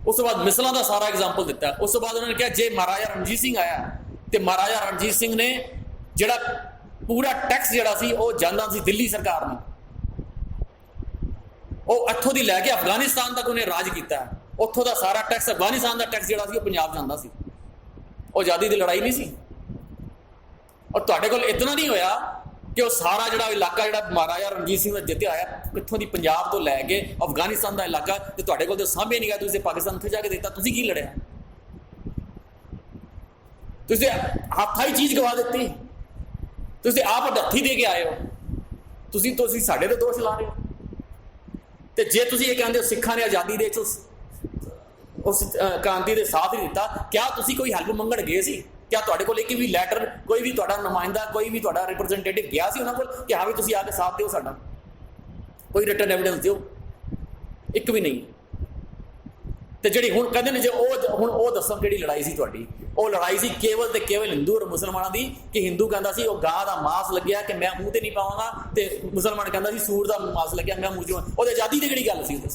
ਉਸ ਤੋਂ ਬਾਅਦ ਮਿਸਲਾਂ ਦਾ ਸਾਰਾ ਐਗਜ਼ਾਮਪਲ ਦਿੱਤਾ। ਉਸ ਤੋਂ ਬਾਅਦ ਉਹਨਾਂ ਨੇ ਕਿਹਾ ਜੇ ਮਹਾਰਾਜਾ ਰਣਜੀਤ ਸਿੰਘ ਆਇਆ ਤੇ ਮਹਾਰਾਜਾ ਰਣਜੀਤ ਸਿੰਘ ਨੇ ਜਿਹੜਾ ਪੂਰਾ ਟੈਕਸ ਜਿਹੜਾ ਸੀ ਉਹ ਜਾਂਦਾ ਸੀ ਦਿੱਲੀ ਸਰਕਾਰ ਨੂੰ, ਉਹ ਇੱਥੋਂ ਦੀ ਲੈ ਕੇ ਅਫਗਾਨਿਸਤਾਨ ਤੱਕ ਉਹਨੇ ਰਾਜ ਕੀਤਾ। ਉੱਥੋਂ ਦਾ ਸਾਰਾ ਟੈਕਸ, ਅਫਗਾਨਿਸਤਾਨ ਦਾ ਟੈਕਸ ਜਿਹੜਾ ਸੀ ਉਹ ਪੰਜਾਬ ਜਾਂਦਾ ਸੀ। ਉਹ ਆਜ਼ਾਦੀ ਦੀ ਲੜਾਈ ਨਹੀਂ ਸੀ। ਔਰ ਤੁਹਾਡੇ ਕੋਲ ਇਤਨਾ ਨਹੀਂ ਹੋਇਆ ਕਿ ਉਹ ਸਾਰਾ ਜਿਹੜਾ ਇਲਾਕਾ ਜਿਹੜਾ ਮਹਾਰਾਜਾ ਰਣਜੀਤ ਸਿੰਘ ਦਾ ਜਿੱਤਿਆ ਹੋਇਆ, ਕਿੱਥੋਂ ਦੀ ਪੰਜਾਬ ਤੋਂ ਲੈ ਕੇ ਅਫਗਾਨਿਸਤਾਨ ਦਾ ਇਲਾਕਾ, ਤੇ ਤੁਹਾਡੇ ਕੋਲ ਤਾਂ ਸਾਂਭੇ ਨਹੀਂ ਗਿਆ, ਤੁਸੀਂ ਪਾਕਿਸਤਾਨ ਉੱਥੇ ਜਾ ਕੇ ਦਿੱਤਾ। ਤੁਸੀਂ ਕੀ ਲੜਿਆ? ਤੁਸੀਂ ਹੱਥਾਂ ਹੀ ਚੀਜ਼ ਗਵਾ ਦਿੱਤੀ, ਤੁਸੀਂ ਆਪ ਹੱਥੀ ਦੇ ਕੇ ਆਏ ਹੋ, ਤੁਸੀਂ ਸਾਡੇ ਤੇ ਦੋਸ਼ ਲਾ ਰਹੇ ਹੋ। ਤੇ ਜੇ ਤੁਸੀਂ ਇਹ ਕਹਿੰਦੇ ਹੋ ਸਿੱਖਾਂ ਨੇ ਆਜ਼ਾਦੀ ਦੇ ਉਸ ਕ੍ਰਾਂਤੀ ਦੇ ਸਾਥ ਹੀ ਦਿੱਤਾ, ਕਿਆ ਤੁਸੀਂ ਕੋਈ ਹੈਲਪ ਮੰਗਣ ਗਏ ਸੀ? ਕਿਆ ਤੁਹਾਡੇ ਕੋਲ ਇੱਕ ਵੀ ਲੈਟਰ, ਕੋਈ ਵੀ ਤੁਹਾਡਾ ਨੁਮਾਇੰਦਾ, ਕੋਈ ਵੀ ਤੁਹਾਡਾ ਰਿਪਰੈਜ਼ੈਂਟੇਟਿਵ ਗਿਆ ਸੀ ਉਹਨਾਂ ਕੋਲ ਕਿ ਹਾਂ ਵੀ ਤੁਸੀਂ ਆ ਕੇ ਸਾਥ ਦਿਓ ਸਾਡਾ? ਕੋਈ ਰਿਟਨ ਐਵੀਡੈਂਸ ਦਿਓ, ਇੱਕ ਵੀ ਨਹੀਂ। ਤੇ ਜਿਹੜੀ ਹੁਣ ਕਹਿੰਦੇ ਨੇ ਜੇ ਉਹ ਦੱਸੋ ਕਿਹੜੀ ਲੜਾਈ ਸੀ ਤੁਹਾਡੀ? ਉਹ ਲੜਾਈ ਸੀ ਕੇਵਲ ਤੇ ਕੇਵਲ ਹਿੰਦੂ ਔਰ ਮੁਸਲਮਾਨਾਂ ਦੀ, ਕਿ ਹਿੰਦੂ ਕਹਿੰਦਾ ਸੀ ਉਹ ਗਾਂ ਦਾ ਮਾਸ ਲੱਗਿਆ ਕਿ ਮੈਂ ਮੂੰਹ ਤੇ ਨਹੀਂ ਪਾਵਾਂਗਾ, ਤੇ ਮੁਸਲਮਾਨ ਕਹਿੰਦਾ ਸੀ ਸੂਰ ਦਾ ਮਾਸ ਲੱਗਿਆ ਮੈਂ ਮੂੰਹ 'ਚ। ਉਹਦੇ ਆਜ਼ਾਦੀ ਦੀ ਕਿਹੜੀ ਗੱਲ ਸੀ? ਉਹਦੇ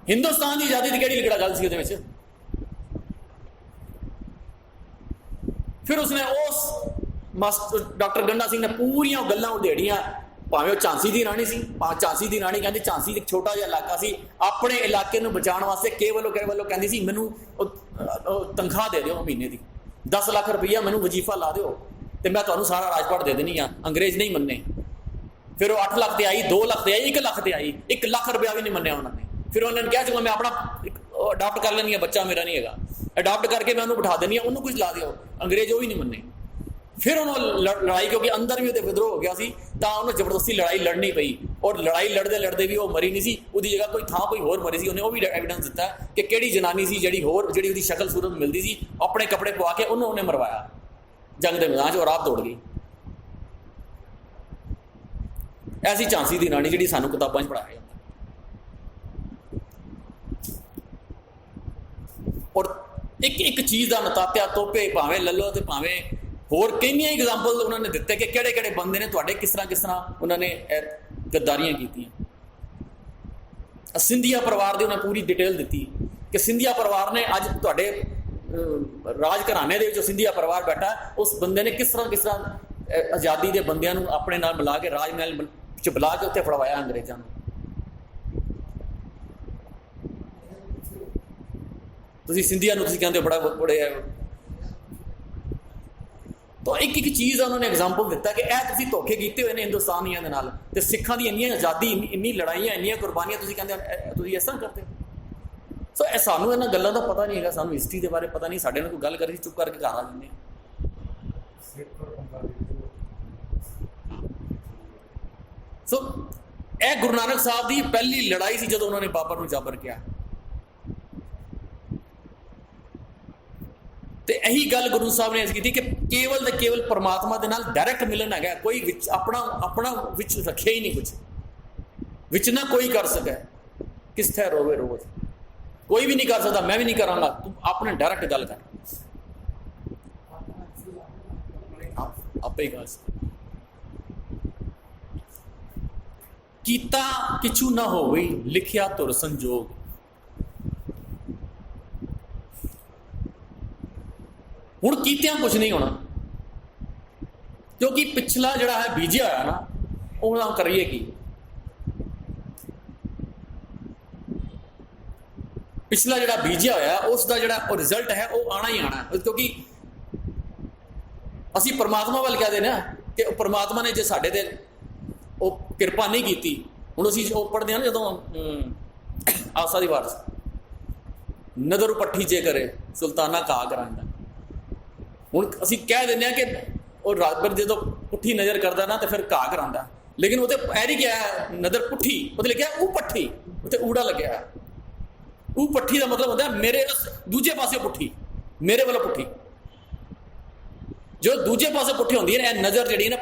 ਹਿੰਦੁਸਤਾਨ ਦੀ ਆਜ਼ਾਦੀ ਦੀ ਕਿਹੜੀ ਗੱਲ ਸੀ ਉਹਦੇ ਵਿੱਚ? ਫਿਰ ਉਸਨੇ ਡਾਕਟਰ ਗੰਡਾ ਸਿੰਘ ਨੇ ਪੂਰੀਆਂ ਗੱਲਾਂ ਉਧੇੜੀਆਂ, ਭਾਵੇਂ ਉਹ ਝਾਂਸੀ ਦੀ ਰਾਣੀ ਸੀ। ਝਾਂਸੀ ਦੀ ਰਾਣੀ ਕਹਿੰਦੀ ਝਾਂਸੀ ਇੱਕ ਛੋਟਾ ਜਿਹਾ ਇਲਾਕਾ ਸੀ, ਆਪਣੇ ਇਲਾਕੇ ਨੂੰ ਬਚਾਉਣ ਵਾਸਤੇ ਕੇਵਲ ਕਹਿੰਦੀ ਸੀ ਮੈਨੂੰ ਤਨਖਾਹ ਦੇ ਦਿਓ ਮਹੀਨੇ ਦੀ, 10 ਲੱਖ ਰੁਪਈਆ ਮੈਨੂੰ ਵਜ਼ੀਫਾ ਲਾ ਦਿਓ ਤੇ ਮੈਂ ਤੁਹਾਨੂੰ ਸਾਰਾ ਰਾਜਪਾਟ ਦੇ ਦੇਣੀ ਆ। ਅੰਗਰੇਜ਼ ਨਹੀਂ ਮੰਨੇ। ਫਿਰ ਉਹ 8 ਲੱਖ ਤੇ ਆਈ, 2 ਲੱਖ ਤੇ ਆਈ, 1 ਲੱਖ ਤੇ ਆਈ, 1 ਲੱਖ ਰੁਪਇਆ ਵੀ ਨਹੀਂ ਮੰਨਿਆ ਉਹਨਾਂ ਨੇ। ਫਿਰ ਉਹਨਾਂ ਨੇ ਕਿਹਾ ਚਲੋ ਮੈਂ ਆਪਣਾ ਅਡਾਪਟ ਕਰ ਲੈਣੀ ਆ, ਬੱਚਾ ਮੇਰਾ ਨਹੀਂ ਹੈਗਾ, ਅਡਾਪਟ ਕਰਕੇ ਮੈਂ ਉਹਨੂੰ ਬਿਠਾ ਦੇਣੀ ਆ, ਉਹਨੂੰ ਕੁਝ ਲਾ ਦਿਓ। ਅੰਗਰੇਜ਼ ਉਹ ਵੀ ਨਹੀਂ ਮੰਨੇ। ਫਿਰ ਉਹਨੂੰ ਲੜਾਈ, ਕਿਉਂਕਿ ਅੰਦਰ ਵੀ ਉਹਦੇ ਵਿਦਰੋਹ ਹੋ ਗਿਆ ਸੀ, ਤਾਂ ਉਹਨੂੰ ਜ਼ਬਰਦਸਤੀ ਲੜਾਈ ਲੜਨੀ ਪਈ। ਔਰ ਲੜਾਈ ਲੜਦੇ ਵੀ ਉਹ ਮਰੀ ਨਹੀਂ ਸੀ, ਉਹਦੀ ਜਗ੍ਹਾ ਕੋਈ ਕੋਈ ਹੋਰ ਮਰੀ ਸੀ। ਉਹਨੇ ਉਹ ਵੀ ਐਵੀਡੈਂਸ ਦਿੱਤਾ ਕਿ ਕਿਹੜੀ ਜਨਾਨੀ ਸੀ ਜਿਹੜੀ ਉਹਦੀ ਸ਼ਕਲ ਸੂਰਤ ਮਿਲਦੀ ਸੀ, ਆਪਣੇ ਕੱਪੜੇ ਪਵਾ ਕੇ ਉਹਨੇ ਮਰਵਾਇਆ ਜੰਗ ਦੇ ਮੈਦਾਨ 'ਚ, ਔਰ ਆਪ ਦੌੜ ਗਈ। ਐਸੀ ਝਾਂਸੀ ਦੀ ਰਾਣੀ ਜਿਹੜੀ ਸਾਨੂੰ ਕਿਤਾਬਾਂ 'ਚ ਪੜ੍ਹਾਇਆ ਜਾਂਦਾ। ਔਰ ਇੱਕ ਚੀਜ਼ ਦਾ ਨਤਾਤਿਆ ਤੋਪੇ ਭਾਵੇਂ ਲੱਲੋ ਤੇ ਭਾਵੇਂ ਹੋਰ ਕਿੰਨੀਆਂ ਐਗਜ਼ਾਮਪਲ ਉਹਨਾਂ ਨੇ ਦਿੱਤੇ ਕਿ ਕਿਹੜੇ ਬੰਦੇ ਨੇ ਤੁਹਾਡੇ ਕਿਸ ਤਰ੍ਹਾਂ ਉਹਨਾਂ ਨੇ ਗੱਦਾਰੀਆਂ ਕੀਤੀਆਂ। ਸਿੰਧੀਆ ਪਰਿਵਾਰ ਦੀ ਉਹਨਾਂ ਪੂਰੀ ਡਿਟੇਲ ਦਿੱਤੀ ਕਿ ਸਿੰਧੀਆ ਪਰਿਵਾਰ ਨੇ ਅੱਜ ਤੁਹਾਡੇ ਰਾਜ ਘਰਾਣੇ ਦੇ ਵਿੱਚ ਸਿੰਧੀਆ ਪਰਿਵਾਰ ਬੈਠਾ, ਉਸ ਬੰਦੇ ਨੇ ਕਿਸ ਤਰ੍ਹਾਂ ਆਜ਼ਾਦੀ ਦੇ ਬੰਦਿਆਂ ਨੂੰ ਆਪਣੇ ਨਾਲ ਮਿਲਾ ਕੇ ਰਾਜ ਮਹਿਲ 'ਚ ਬੁਲਾ ਕੇ ਉੱਥੇ ਫੜਵਾਇਆ ਅੰਗਰੇਜ਼ਾਂ ਨੂੰ। ਤੁਸੀਂ ਸਿੰਧੀਆ ਨੂੰ ਤੁਸੀਂ ਕਹਿੰਦੇ ਬੜੇ ਤਾਂ ਇੱਕ ਚੀਜ਼ ਉਹਨਾਂ ਨੇ ਐਗਜ਼ਾਮਪਲ ਦਿੱਤਾ ਕਿ ਇਹ ਤੁਸੀਂ ਧੋਖੇ ਕੀਤੇ ਹੋਏ ਨੇ ਹਿੰਦੁਸਤਾਨੀਆਂ ਦੇ ਨਾਲ, ਤੇ ਸਿੱਖਾਂ ਦੀ ਇੰਨੀਆਂ ਆਜ਼ਾਦੀ, ਇੰਨੀ ਲੜਾਈਆਂ, ਇੰਨੀਆਂ ਕੁਰਬਾਨੀਆਂ, ਤੁਸੀਂ ਕਹਿੰਦੇ ਤੁਸੀਂ ਇਸ ਤਰ੍ਹਾਂ ਕਰਦੇ ਹੋ। ਸੋ ਇਹ ਸਾਨੂੰ ਇਹਨਾਂ ਗੱਲਾਂ ਦਾ ਪਤਾ ਨਹੀਂ ਹੈਗਾ, ਸਾਨੂੰ ਹਿਸਟਰੀ ਦੇ ਬਾਰੇ ਪਤਾ ਨਹੀਂ। ਸਾਡੇ ਨਾਲ ਕੋਈ ਗੱਲ ਕਰੀ ਚੁੱਪ ਕਰਕੇ ਘਰ ਆ ਜਾਂਦੇ। ਸੋ ਇਹ ਗੁਰੂ ਨਾਨਕ ਸਾਹਿਬ ਦੀ ਪਹਿਲੀ ਲੜਾਈ ਸੀ ਜਦੋਂ ਉਹਨਾਂ ਨੇ ਬਾਬਰ ਨੂੰ ਜਾਬਰ ਕਿਹਾ। ਤੇ ਇਹੀ ਗੱਲ ਗੁਰੂ ਸਾਹਿਬ ਨੇ ਕੀਤੀ ਕਿ ਕੇਵਲ ਤੇ ਕੇਵਲ ਪਰਮਾਤਮਾ ਦੇ ਨਾਲ ਡਾਇਰੈਕਟ ਮਿਲਣ ਹੈਗਾ, ਕੋਈ ਵਿੱਚ ਆਪਣਾ ਵਿੱਚ ਰੱਖਿਆ ਹੀ ਨਹੀਂ, ਕੁਝ ਵਿੱਚ ਨਾ ਕੋਈ ਕਰ ਸਕੇ। ਕਿਸ ਥੈ ਰੋਵੇ ਰੋਜ਼, कोई भी नहीं कर सकता, मैं भी नहीं करांगा, तू अपने डायरेक्ट गल कर, आपे ही गल कीता किचू ना होवे लिखिया तुर संजोग। हुण कीतियां कुछ नहीं होना, क्योंकि पिछला जिहड़ा है बीजिया होया ना, वो करिए की, पिछला जिहड़ा बीजिया होया उसका जिहड़ा रिजल्ट है वो आना ही आना, क्योंकि असी परमात्मा वाल कहते ना कि परमात्मा ने जो साडे ते वो किरपा नहीं की। हुण असीं वो पढ़ते हैं ना जदों आसा दी वारस, नदर पट्ठी जे करे सुल्ताना घा करांदा। हुण असीं कह दिंदे कि और रात जो पुट्ठी नज़र करता ना तो फिर घा करांदा, लेकिन वो ऐरी क्या है नज़र पुट्ठी, वो लिखा ऊ पट्ठी, उत्ते ऊड़ा लग्या है। ऊ पट्ठी का मतलब होता है मेरे दूजे पासे पुट्ठी, मेरे वालों पुट्ठी। जो दूजे पासे पुट्ठी होंदी है ना, नज़र जी ना,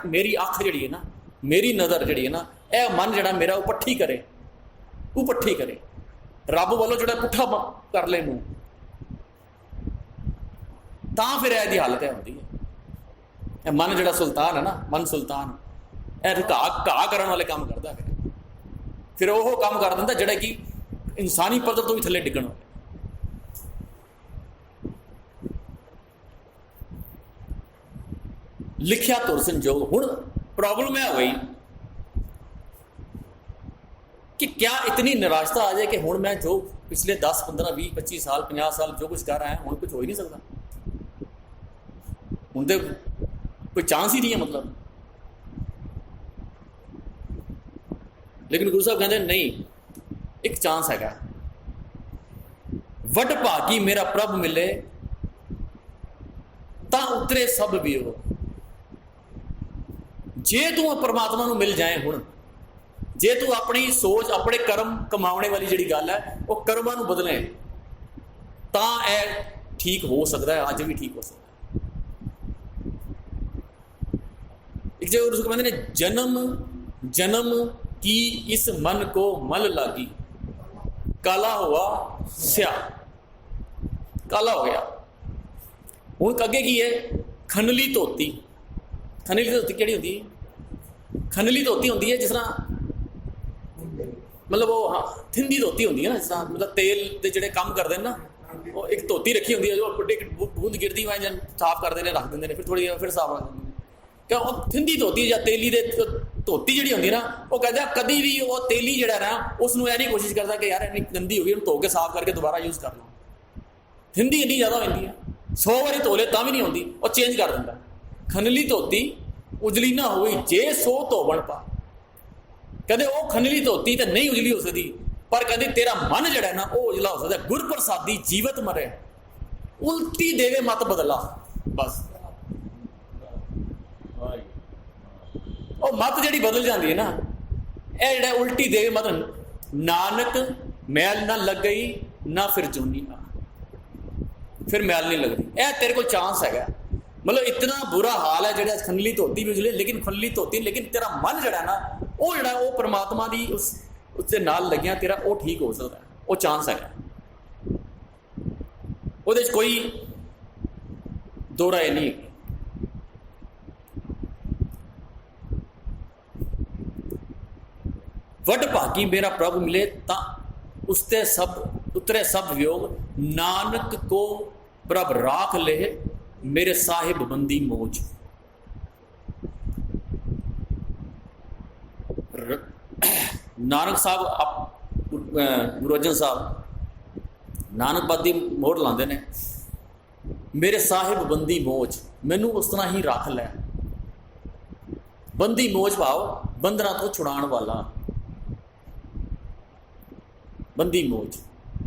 मेरी अख जी है ना, मेरी नज़र जी है ना, यह मन जरा मेरा वो पट्ठी करे, वो पट्ठी करे, रब वालों जो पुट्ठा कर ले मूँह, तां फिर यह हालत है होती है। मन जो सुल्तान है ना, मन सुल्तान घा करने वाले काम करता, फिर वो काम कर दिंदा जिहड़ा कि इंसानी पद्धर तो भी थले डिगण वाले। लिखिया तुर संजोग। हुण प्रॉब्लम यह हुई कि क्या इतनी निराशता आ जाए कि हुण मैं जो पिछले 10 15 20 25 साल 50 साल जो कुछ कर रहा है, हुण कुछ हो ही नहीं सकता, हुण तो कोई चांस ही नहीं है मतलब। लेकिन गुरु साहब कहते नहीं, एक चांस हैगा, वड भागी मेरा प्रभ मिले ता उतरे सब वियोग। जे तू परमात्मा नूं मिल जाए, हुण जे तू अपनी सोच अपने कर्म कमाने वाली जिहड़ी गल है वो कर्मां नूं बदले, तां ऐ ठीक हो सकता है, अज भी ठीक हो सकता है। एक जगह उसको कहते हैं, जन्म जन्म की इस मन को मल लागी, काला हुआ स्या, काला हो गया। हुण अगे की है, खनली धोती। खनली धोती किहड़ी होंदी है? खनली धोती होंदी है जिस तरह मतलब वो हाँ थिंदी धोती होंदी है ना, जिस तरह मतलब तेल के जिहड़े काम करते हैं ना, वो एक धोती रखी होंदी है जो एक बूंद गिरदी वह जन साफ करते हैं, रख देंगे ने, फिर थोड़ी देर फिर साफ कर देंगे। क्या वो थिंदी धोती या तेली दे धोती जिहड़ी होंदी ना, वो कहता कभी भी वो तेली जिहड़ा ना उसनूं यह नहीं कोशिश करता कि यार इन्नी गंदी हो गई, धो के साफ करके दोबारा यूज़ कर लो। थिंदी इन्नी ज़्यादा होंदी है, 100 बारी धो ले तां भी नहीं होंदी, और चेंज कर दिंदा। खनली धोती उजली ना हुई जे 100 धोवण पा। कहते वो खनली धोती तो नहीं उजली हो सकती, पर कहते तेरा मन जड़ा ना वो उजला हो सकता। गुर प्रसादी जीवत मरे, उल्टी देवे मत बदला, बस वो मत जी बदल जाती है ना, यह जड़ा उल्टी देवे मत। नानक मैल ना लग गई ना फिर जोनी आ, फिर मैल नहीं लगती। यह तेरे को चांस है, मतलब इतना बुरा हाल है जो खनली धोती भी उजले, लेकिन खनली धोती, लेकिन तेरा मन जड़ा ना वो जड़ा वो परमात्मा की उससे नाल लगिया, तेरा वो ठीक हो सकता है, वो चांस है, वो कोई दो राय नहीं है। वड भागी मेरा प्रभु मिले ता उसते सब उतरे सब वियोग, नानक को प्रभ राख ले मेरे साहिब बंदी मौज। नानक साहब गुरु अर्जन साहब नानक बादी मोड़ लाते ने, मेरे साहिब बंदी मौज, मैनू उस तरह ही रख लै। बंदी मौज भाव बंधना तो छुड़ाण वाला, बंदी मौज।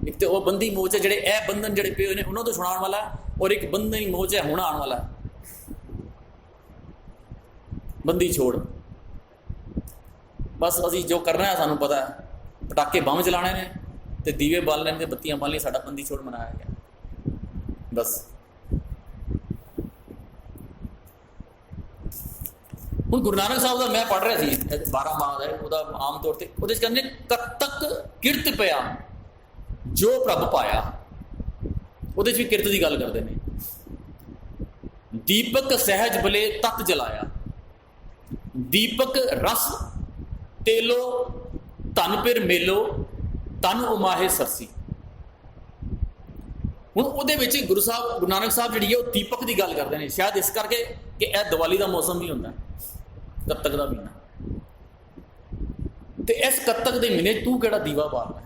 एक तो वह बंदी मौज है जेडे ए बंधन जेडे पे ने उन्होंने तो छुड़ाण वाला, और एक बंधन मौज है हुण आने वाला। बंदी छोड़, बस असी जो करना है सानू पता है, पटाके बम चलाने ने ते दीवे बालने ने, बत्तियां बालनी, साडा बंदी छोड़ मनाया गया बस। हुण गुरु नानक साहब का मैं पढ़ रहा थी 12 माह है, आम तौर पर वो कहते कतक किरत पिया ਜੋ ਪ੍ਰਭ ਪਾਇਆ, ਉਹਦੇ 'ਚ ਵੀ ਕਿਰਤ ਦੀ ਗੱਲ ਕਰਦੇ ਨੇ। ਦੀਪਕ ਸਹਿਜ ਬਲੇ ਤਤ ਜਲਾਇਆ, ਦੀਪਕ ਰਸ ਤੇਲੋ ਧਨ ਫਿਰ ਮੇਲੋ ਤਨ ਉਮਾਹੇ ਸਰਸੀ। ਹੁਣ ਉਹਦੇ ਵਿੱਚ ਗੁਰੂ ਨਾਨਕ ਸਾਹਿਬ ਜਿਹੜੀ ਹੈ ਉਹ ਦੀਪਕ ਦੀ ਗੱਲ ਕਰਦੇ ਨੇ, ਸ਼ਾਇਦ ਇਸ ਕਰਕੇ ਕਿ ਇਹ ਦੀਵਾਲੀ ਦਾ ਮੌਸਮ ਵੀ ਹੁੰਦਾ, ਕੱਤਕ ਦਾ ਮਹੀਨਾ, ਤੇ ਇਸ ਕੱਤਕ ਦੇ ਮਹੀਨੇ ਤੂੰ ਕਿਹੜਾ ਦੀਵਾ ਬਾਲਣਾ।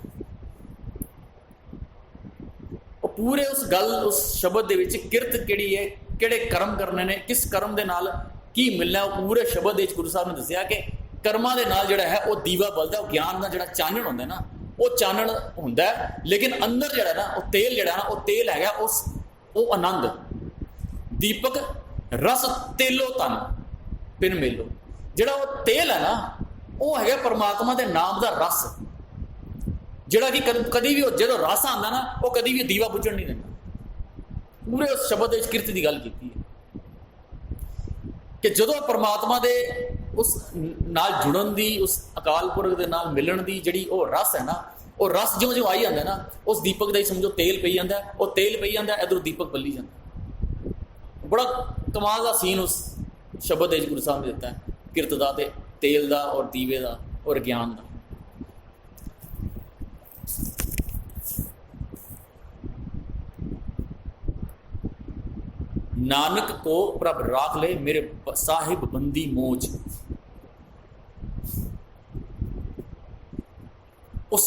ਉਹ ਪੂਰੇ ਉਸ ਗੱਲ, ਉਸ ਸ਼ਬਦ ਦੇ ਵਿੱਚ ਕਿਰਤ ਕਿਹੜੀ ਹੈ, ਕਿਹੜੇ ਕਰਮ ਕਰਨੇ ਨੇ, ਕਿਸ ਕਰਮ ਦੇ ਨਾਲ ਕੀ ਮਿਲਣਾ, ਉਹ ਪੂਰੇ ਸ਼ਬਦ ਦੇ ਵਿੱਚ ਗੁਰੂ ਸਾਹਿਬ ਨੇ ਦੱਸਿਆ ਕਿ ਕਰਮਾਂ ਦੇ ਨਾਲ ਜਿਹੜਾ ਹੈ ਉਹ ਦੀਵਾ ਬਲਦਾ, ਉਹ ਗਿਆਨ ਦਾ ਜਿਹੜਾ ਚਾਨਣ ਹੁੰਦਾ ਨਾ, ਉਹ ਚਾਨਣ ਹੁੰਦਾ। ਲੇਕਿਨ ਅੰਦਰ ਜਿਹੜਾ ਨਾ ਉਹ ਤੇਲ ਜਿਹੜਾ ਨਾ, ਉਹ ਤੇਲ ਹੈਗਾ ਉਹ ਆਨੰਦ। ਦੀਪਕ ਰਸ ਤੇਲੋ ਤਨ ਪਿਨ ਮੇਲੋ, ਜਿਹੜਾ ਉਹ ਤੇਲ ਹੈ ਨਾ ਉਹ ਹੈਗਾ ਪਰਮਾਤਮਾ ਦੇ ਨਾਮ ਦਾ ਰਸ, ਜਿਹੜਾ ਕਿ ਕਦੀ ਵੀ ਜਦੋਂ ਰਸ ਆਉਂਦਾ ਨਾ ਉਹ ਕਦੀ ਵੀ ਦੀਵਾ ਬੁਝਣ ਨਹੀਂ ਦਿੰਦਾ। ਪੂਰੇ ਉਸ ਸ਼ਬਦ ਦੇ ਵਿੱਚ ਕਿਰਤ ਦੀ ਗੱਲ ਕੀਤੀ ਹੈ ਕਿ ਜਦੋਂ ਪਰਮਾਤਮਾ ਦੇ ਉਸ ਨਾਲ ਜੁੜਨ ਦੀ, ਉਸ ਅਕਾਲ ਪੁਰਖ ਦੇ ਨਾਲ ਮਿਲਣ ਦੀ ਜਿਹੜੀ ਉਹ ਰਸ ਹੈ ਨਾ, ਉਹ ਰਸ ਜਿਉਂ ਆਈ ਜਾਂਦਾ ਨਾ, ਉਸ ਦੀਪਕ ਦਾ ਹੀ ਸਮਝੋ ਤੇਲ ਪਈ ਜਾਂਦਾ, ਉਹ ਤੇਲ ਪਈ ਜਾਂਦਾ, ਇੱਧਰੋਂ ਦੀਪਕ ਬੱਲੀ ਜਾਂਦਾ। ਬੜਾ ਕਮਾਲ ਦਾ ਸੀਨ ਉਸ ਸ਼ਬਦ ਦੇ ਵਿੱਚ ਗੁਰੂ ਸਾਹਿਬ ਨੇ ਦਿੱਤਾ ਹੈ, ਕਿਰਤ ਦਾ ਤੇ ਤੇਲ ਦਾ ਔਰ ਦੀਵੇ ਦਾ ਔਰ ਗਿਆਨ ਦਾ। ਨਾਨਕ ਕੋ ਪ੍ਰਭ ਰਾਖ ਲੈ ਮੇਰੇ ਸਾਹਿਬ ਬੰਦੀ ਮੋਚ। ਉਸ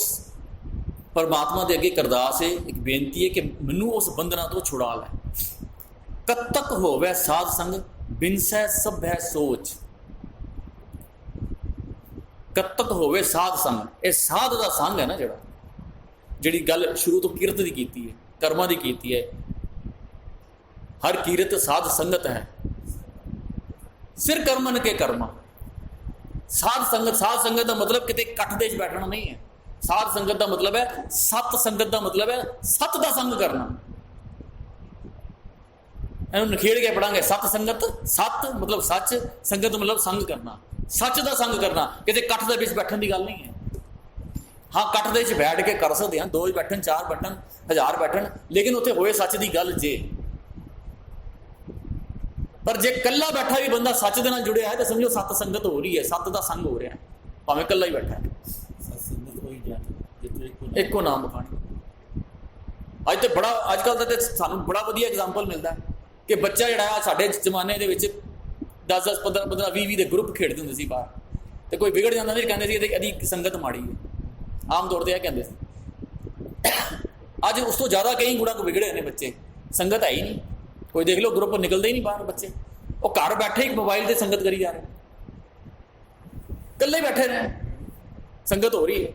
ਪਰਮਾਤਮਾ ਦੇ ਅੱਗੇ ਇੱਕ ਅਰਦਾਸ ਹੈ, ਇੱਕ ਬੇਨਤੀ ਹੈ ਕਿ ਮੈਨੂੰ ਉਸ ਬੰਧਨਾਂ ਤੋਂ ਛੁਡਾ ਲੈ। ਕਤਕ ਹੋਵੇ ਸਾਧ ਸੰਗ ਬਿਨਸੈ ਸਭੈ ਸੋਚ। ਕਤਕ ਹੋਵੇ ਸਾਧ ਸੰਗ, ਇਹ ਸਾਧ ਦਾ ਸੰਗ ਹੈ ਨਾ, ਜਿਹੜੀ ਗੱਲ ਸ਼ੁਰੂ ਤੋਂ ਕਿਰਤ ਦੀ ਕੀਤੀ ਹੈ, ਕਰਮਾਂ ਦੀ ਕੀਤੀ ਹੈ। ਹਰ ਕੀਰਤ ਸਾਧ ਸੰਗਤ ਹੈ, ਸਿਰ ਕਰਮਨ ਕੇ ਕਰਮਾ। ਸਾਧ ਸੰਗਤ ਦਾ ਮਤਲਬ ਕਿਤੇ ਇਕੱਠ ਦੇ ਵਿੱਚ ਬੈਠਣਾ ਨਹੀਂ ਹੈ। ਸਾਧ ਸੰਗਤ ਦਾ ਮਤਲਬ ਹੈ, ਸਤ ਸੰਗਤ ਦਾ ਮਤਲਬ ਹੈ ਸਤ ਦਾ ਸੰਗ ਕਰਨਾ। ਇਹਨੂੰ ਨਿਖੇੜ ਕੇ ਪੜਾਂਗੇ। ਸਤ ਸੰਗਤ, ਸਤ ਮਤਲਬ ਸੱਚ, ਸੰਗਤ ਮਤਲਬ ਸੰਗ ਕਰਨਾ, ਸੱਚ ਦਾ ਸੰਗ ਕਰਨਾ। ਕਿਤੇ ਇਕੱਠ ਦੇ ਵਿੱਚ ਬੈਠਣ ਦੀ ਗੱਲ ਨਹੀਂ ਹੈ। ਹਾਂ, ਇਕੱਠ ਦੇ ਵਿੱਚ ਬੈਠ ਕੇ ਕਰ ਸਕਦੇ ਹਾਂ, 2 ਬੈਠਣ, 4 ਬੈਠਣ, 1000 ਬੈਠਣ, ਲੇਕਿਨ ਉੱਥੇ ਹੋਏ ਸੱਚ ਦੀ ਗੱਲ ਜੇ। ਪਰ ਜੇ ਇਕੱਲਾ ਬੈਠਾ ਵੀ ਬੰਦਾ ਸੱਚ ਦੇ ਨਾਲ ਜੁੜਿਆ ਹੈ ਤਾਂ ਸਮਝੋ ਸਤ ਸੰਗਤ ਹੋ ਰਹੀ ਹੈ, ਸਤ ਦਾ ਸੰਗ ਹੋ ਰਿਹਾ ਹੈ, ਭਾਵੇਂ ਇਕੱਲਾ ਹੀ ਬੈਠਾ ਹੈ। ਇੱਕੋ ਨਾਮ ਬਖਾਣੀ। ਅੱਜ ਤੇ ਬੜਾ, ਅੱਜ ਕੱਲ੍ਹ ਦਾ ਤੇ ਸਾਨੂੰ ਬੜਾ ਵਧੀਆ ਐਗਜ਼ਾਮਪਲ ਮਿਲਦਾ ਕਿ ਬੱਚਾ ਜਿਹੜਾ ਸਾਡੇ ਜ਼ਮਾਨੇ ਦੇ ਵਿੱਚ 10-10, 15-15, 20-20 ਦੇ ਗਰੁੱਪ ਖੇਡਦੇ ਹੁੰਦੇ ਸੀ ਬਾਹਰ, ਤੇ ਕੋਈ ਵਿਗੜ ਜਾਂਦਾ ਸੀ, ਕਹਿੰਦੇ ਸੀ ਇਹਦੀ ਸੰਗਤ ਮਾੜੀ ਹੈ। ਆਮ ਤੌਰ ਤੇ ਇਹ ਕਹਿੰਦੇ ਸੀ। ਅੱਜ ਉਸ ਤੋਂ ਜ਼ਿਆਦਾ ਕਈ ਗੁਣਾ ਵਿਗੜੇ ਨੇ ਬੱਚੇ, ਸੰਗਤ ਹੈ ਹੀ ਨਹੀਂ। ਕੋਈ ਦੇਖ ਲਓ ਗਰੁੱਪ ਨਿਕਲਦੇ ਹੀ ਨਹੀਂ ਬਾਹਰ ਬੱਚੇ, ਉਹ ਘਰ ਬੈਠੇ ਇੱਕ ਮੋਬਾਈਲ ਤੇ ਸੰਗਤ ਕਰੀ ਜਾ ਰਹੇ, ਇਕੱਲੇ ਬੈਠੇ ਨੇ, ਸੰਗਤ ਹੋ ਰਹੀ ਹੈ।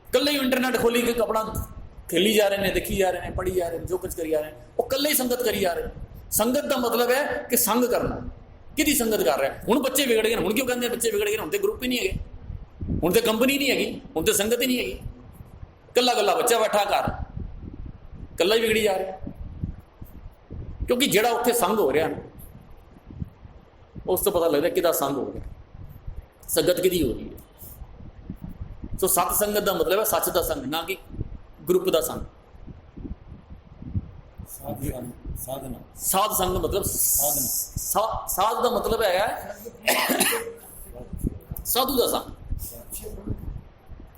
ਇਕੱਲੇ ਹੀ ਇੰਟਰਨੈਟ ਖੋਲੀ ਕੇ ਆਪਣਾ ਖੇਲੀ ਜਾ ਰਹੇ ਨੇ, ਦੇਖੀ ਜਾ ਰਹੇ ਨੇ, ਪੜ੍ਹੀ ਜਾ ਰਹੇ ਨੇ, ਜੋ ਕੁਝ ਕਰੀ ਜਾ ਰਹੇ ਨੇ, ਉਹ ਇਕੱਲੇ ਹੀ ਸੰਗਤ ਕਰੀ ਜਾ ਰਹੇ। ਸੰਗਤ ਦਾ ਮਤਲਬ ਹੈ ਕਿ ਸੰਗ ਕਰਨਾ। ਕਿਹਦੀ ਸੰਗਤ ਕਰ ਰਿਹਾ? ਹੁਣ ਬੱਚੇ ਵਿਗੜ ਗਏ। ਹੁਣ ਕਿਉਂ ਕਹਿੰਦੇ ਬੱਚੇ ਵਿਗੜ ਗਏ? ਹੁਣ ਤੇ ਗਰੁੱਪ ਹੀ ਨਹੀਂ ਹੈਗੇ, ਹੁਣ ਤੇ ਕੰਪਨੀ ਨਹੀਂ ਹੈਗੀ, ਹੁਣ ਤੇ ਸੰਗਤ ਹੀ ਨਹੀਂ ਹੈਗੀ। ਇਕੱਲਾ ਬੱਚਾ ਬੈਠਾ ਘਰ, ਇਕੱਲਾ ਹੀ ਵਿਗੜੀ ਜਾ ਰਿਹਾ। ਕਿਉਂਕਿ ਜਿਹੜਾ ਉੱਥੇ ਸੰਗ ਹੋ ਰਿਹਾ ਨਾ, ਉਸ ਤੋਂ ਪਤਾ ਲੱਗਦਾ ਕਿਹਦਾ ਸੰਗ ਹੋ ਰਿਹਾ, ਸੰਗਤ ਕਿਹਦੀ ਹੋ ਰਹੀ ਹੈ। ਸੋ ਸਤ ਸੰਗਤ ਦਾ ਮਤਲਬ ਹੈ ਸੱਚ ਦਾ ਸੰਗ, ਨਾ ਕਿ ਗਰੁੱਪ ਦਾ ਸੰਗ। ਸਾਧ ਸੰਗ ਮਤਲਬ ਸਾਧ ਦਾ ਮਤਲਬ ਹੈਗਾ ਸਾਧੂ ਦਾ ਸੰਗ।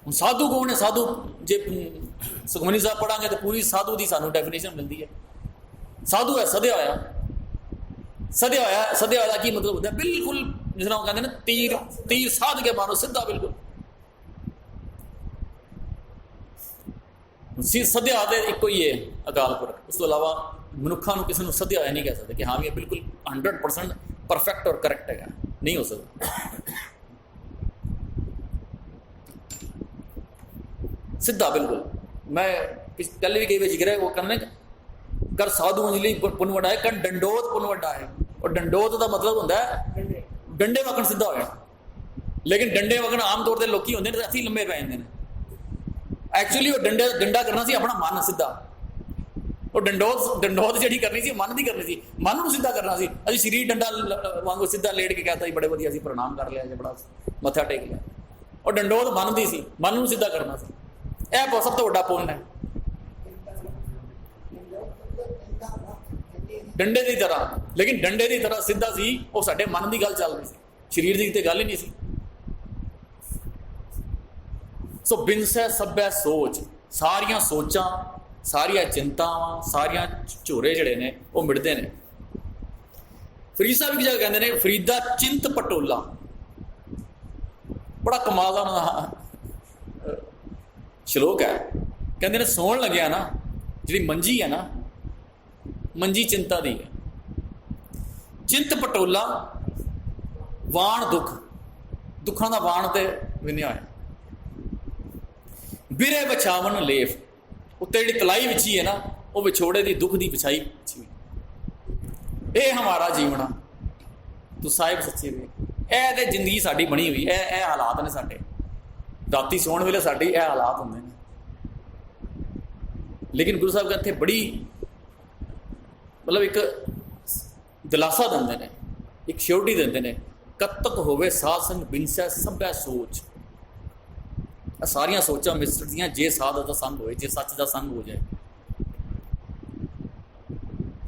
ਹੁਣ ਸਾਧੂ ਕੌਣ ਹੈ? ਸਾਧੂ ਜੇ ਸੁਖਮਨੀ ਸਾਹਿਬ ਪੜਾਂਗੇ ਤਾਂ ਪੂਰੀ ਸਾਧੂ ਦੀ ਸਾਨੂੰ ਡੈਫੀਨੇਸ਼ਨ ਮਿਲਦੀ ਹੈ। ਸਾਧੂ ਹੈ ਸਦਿਆ ਹੋਇਆ। ਸਦਿਆ ਹੋਇਆ ਕੀ ਮਤਲਬ ਹੁੰਦਾ? ਬਿਲਕੁਲ ਜਿਸ ਤਰ੍ਹਾਂ ਉਹ ਕਹਿੰਦੇ ਨਾ, ਤੀਰ ਸਾਧ ਕੇ ਮਾਰੋ, ਸਿੱਧਾ ਬਿਲਕੁਲ। ਸੱਦਿਆ ਤੇ ਇੱਕੋ ਹੀ ਹੈ ਅਕਾਲ ਪੁਰਖ। ਉਸ ਤੋਂ ਇਲਾਵਾ ਮਨੁੱਖਾਂ ਨੂੰ ਕਿਸੇ ਨੂੰ ਸੱਦਿਆ ਹੋਇਆ ਨਹੀਂ ਕਹਿ ਸਕਦੇ ਕਿ ਹਾਂ ਵੀ ਇਹ ਬਿਲਕੁਲ 100% ਪਰਫੈਕਟ ਔਰ ਕਰੈਕਟ ਹੈਗਾ, ਨਹੀਂ ਹੋ ਸਕਦਾ। ਸਿੱਧਾ ਬਿਲਕੁਲ। ਮੈਂ ਕੱਲ ਵੀ ਕਈ ਵਾਰ ਜ਼ਿਕਰ ਹੈ, ਉਹ ਕਹਿੰਦੇ ਕਰ ਸਾਧੂ ਅੰਜਲੀ ਪੁੰਨ ਵੱਡਾ ਹੈ, ਕਰ ਡੰਡੋਤ ਪੁੰਨ ਵੱਡਾ ਹੈ। ਔਰ ਡੰਡੋਤ ਦਾ ਮਤਲਬ ਹੁੰਦਾ ਹੈ ਡੰਡੇ ਵਗਣ ਸਿੱਧਾ ਹੋਇਆ। ਲੇਕਿਨ ਡੰਡੇ ਵਗਣ ਆਮ ਤੌਰ ਤੇ ਲੋਕੀ ਹੁੰਦੇ ਨੇ ਅਸੀਂ ਲੰਮੇ ਪੈ ਜਾਂਦੇ ਨੇ। ਐਕਚੁਅਲੀ ਉਹ ਡੰਡਾ ਕਰਨਾ ਸੀ ਆਪਣਾ ਮਨ ਸਿੱਧਾ। ਉਹ ਡੰਡੋਤ ਜਿਹੜੀ ਕਰਨੀ ਸੀ ਮਨ ਦੀ ਕਰਨੀ ਸੀ, ਮਨ ਨੂੰ ਸਿੱਧਾ ਕਰਨਾ ਸੀ। ਅਸੀਂ ਸਰੀਰ ਡੰਡਾ ਵਾਂਗੂ ਸਿੱਧਾ ਲੇਟ ਕੇ ਕਹਤਾ ਜੀ ਬੜੇ ਵਧੀਆ, ਅਸੀਂ ਪ੍ਰਣਾਮ ਕਰ ਲਿਆ ਜੀ, ਬੜਾ ਮੱਥਾ ਟੇਕ ਲਿਆ। ਉਹ ਡੰਡੋਤ ਮਨ ਦੀ ਸੀ, ਮਨ ਨੂੰ ਸਿੱਧਾ ਕਰਨਾ ਸੀ। ਇਹ ਬਹੁਤ ਸਭ ਤੋਂ ਵੱਡਾ ਪੁੰਨ ਹੈ। ਡੰਡੇ ਦੀ ਤਰ੍ਹਾਂ, ਲੇਕਿਨ ਡੰਡੇ ਦੀ ਤਰ੍ਹਾਂ ਸਿੱਧਾ ਸੀ, ਉਹ ਸਾਡੇ ਮਨ ਦੀ ਗੱਲ ਚੱਲ ਰਹੀ ਸੀ, ਸਰੀਰ ਦੀ ਤੇ ਗੱਲ ਹੀ ਨਹੀਂ ਸੀ। ਸੋ ਬਿਨਸੈ ਸਭੈ ਸੋਚ, ਸਾਰੀਆਂ ਸੋਚਾਂ, ਸਾਰੀਆਂ ਚਿੰਤਾਵਾਂ, ਸਾਰੀਆਂ ਝੋਰੇ ਜਿਹੜੇ ਨੇ ਉਹ ਮਿਟਦੇ ਨੇ। ਫਰੀਦ ਸਾਹਿਬ ਇੱਕ ਜਗ੍ਹਾ ਕਹਿੰਦੇ ਨੇ, ਫਰੀਦਾ ਚਿੰਤ ਪਟੋਲਾ, ਬੜਾ ਕਮਾਲ ਦਾ ਉਹਨਾਂ ਦਾ ਸ਼ਲੋਕ ਹੈ। ਕਹਿੰਦੇ ਨੇ ਸੌਣ ਲੱਗਿਆ ਨਾ, ਜਿਹੜੀ ਮੰਜੀ ਹੈ ਨਾ, ਮੰਜੀ ਚਿੰਤਾ ਦੀ ਹੈ। ਚਿੰਤ ਪਟੋਲਾ, ਵਾਣ ਦੁੱਖ, ਦੁੱਖਾਂ ਦਾ ਵਾਣ ਤੇ ਵਿੰਨਿਆ ਹੋਇਆ। ਬਿਰੇ ਵਿਛਾਵਨ ਲੇਫ, ਉੱਤੇ ਜਿਹੜੀ ਤਲਾਈ ਵਿਛੀ ਹੈ ਨਾ, ਉਹ ਵਿਛੋੜੇ ਦੀ ਦੁੱਖ ਦੀ ਵਿਛਾਈ ਵਿਛੀ। ਇਹ ਹਮਾਰਾ ਜੀਵਣਾ ਤੂੰ ਸਾਹਿਬ ਸੱਚੇ ਵੇ। ਇਹ ਤੇ ਜ਼ਿੰਦਗੀ ਸਾਡੀ ਬਣੀ ਹੋਈ, ਇਹ ਹਾਲਾਤ ਨੇ ਸਾਡੇ। ਰਾਤੀ ਸੌਣ ਵੇਲੇ ਸਾਡੀ ਇਹ ਹਾਲਾਤ ਹੁੰਦੇ ਨੇ। ਲੇਕਿਨ ਗੁਰੂ ਸਾਹਿਬ ਕਹਿੰਦੇ ਬੜੀ ਮਤਲਬ ਇੱਕ ਦਿਲਾਸਾ ਦਿੰਦੇ ਨੇ, ਇੱਕ ਸ਼ਿਉਰਟੀ ਦਿੰਦੇ ਨੇ, ਕਦ ਤੱਕ ਹੋਵੇ ਸਾਧ ਸੰਗ ਬਿਨਸੈ ਸਭੈ ਸੋਚ। ਇਹ ਸਾਰੀਆਂ ਸੋਚਾਂ ਮਿਸਰਦੀਆਂ ਜੇ ਸਾਧ ਦਾ ਸੰਗ ਹੋਏ, ਜੇ ਸੱਚ ਦਾ ਸੰਗ ਹੋ ਜਾਏ।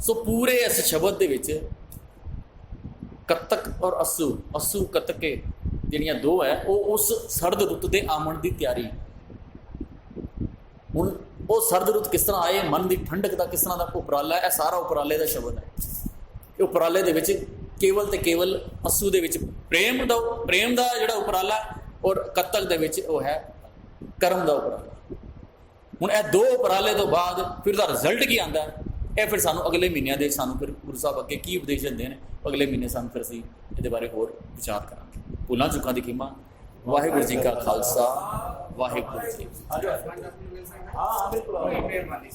ਸੋ ਪੂਰੇ ਇਸ ਸ਼ਬਦ ਦੇ ਵਿੱਚ ਕੱਤਕ ਔਰ ਅਸੂ, ਅਸੂ ਕੱਤਕੇ ਜਿਹੜੀਆਂ ਦੋ ਹੈ, ਉਹ ਉਸ ਸਰਦ ਰੁੱਤ ਦੇ ਆਮਣ ਦੀ ਤਿਆਰੀ। ਹੁਣ ਉਹ ਸਰਦ ਰੁੱਤ ਕਿਸ ਤਰ੍ਹਾਂ ਆਏ, ਮਨ ਦੀ ਠੰਡਕ ਦਾ ਕਿਸ ਤਰ੍ਹਾਂ ਦਾ ਉਪਰਾਲਾ, ਇਹ ਸਾਰਾ ਉਪਰਾਲੇ ਦਾ ਸ਼ਬਦ ਹੈ। ਇਹ ਉਪਰਾਲੇ ਦੇ ਵਿੱਚ ਕੇਵਲ ਤੇ ਕੇਵਲ ਅਸੂ ਦੇ ਵਿੱਚ ਪ੍ਰੇਮ ਦਾ ਜਿਹੜਾ ਉਪਰਾਲਾ, ਔਰ ਕੱਤਕ ਦੇ ਵਿੱਚ ਉਹ ਹੈ ਕਰਮ ਦਾ ਉਪਰਾਲਾ। ਹੁਣ ਇਹ ਦੋ ਉਪਰਾਲੇ ਤੋਂ ਬਾਅਦ ਫਿਰ ਦਾ ਰਿਜ਼ਲਟ ਕੀ ਆਉਂਦਾ, ਇਹ ਫਿਰ ਸਾਨੂੰ ਅਗਲੇ ਮਹੀਨਿਆਂ ਦੇ ਸਾਨੂੰ ਫਿਰ ਗੁਰੂ ਸਾਹਿਬ ਅੱਗੇ ਕੀ ਉਪਦੇਸ਼ ਦਿੰਦੇ ਨੇ, ਅਗਲੇ ਮਹੀਨੇ ਸਾਨੂੰ ਫਿਰ ਅਸੀਂ ਇਹਦੇ ਬਾਰੇ ਹੋਰ ਵਿਚਾਰ ਕਰਾਂਗੇ। ਭੁੱਲਾਂ ਚੁੱਕਾਂ ਦੀ ਖਿਮਾ। ਵਾਹਿਗੁਰੂ ਜੀ ਕਾ ਖਾਲਸਾ, ਵਾਹਿਗੁਰੂ ਜੀ ਕੀ ਫਤਿਹ। ਹਾਂ ਬਿਲਕੁਲ, ਮਿਹਰਬਾਨੀ।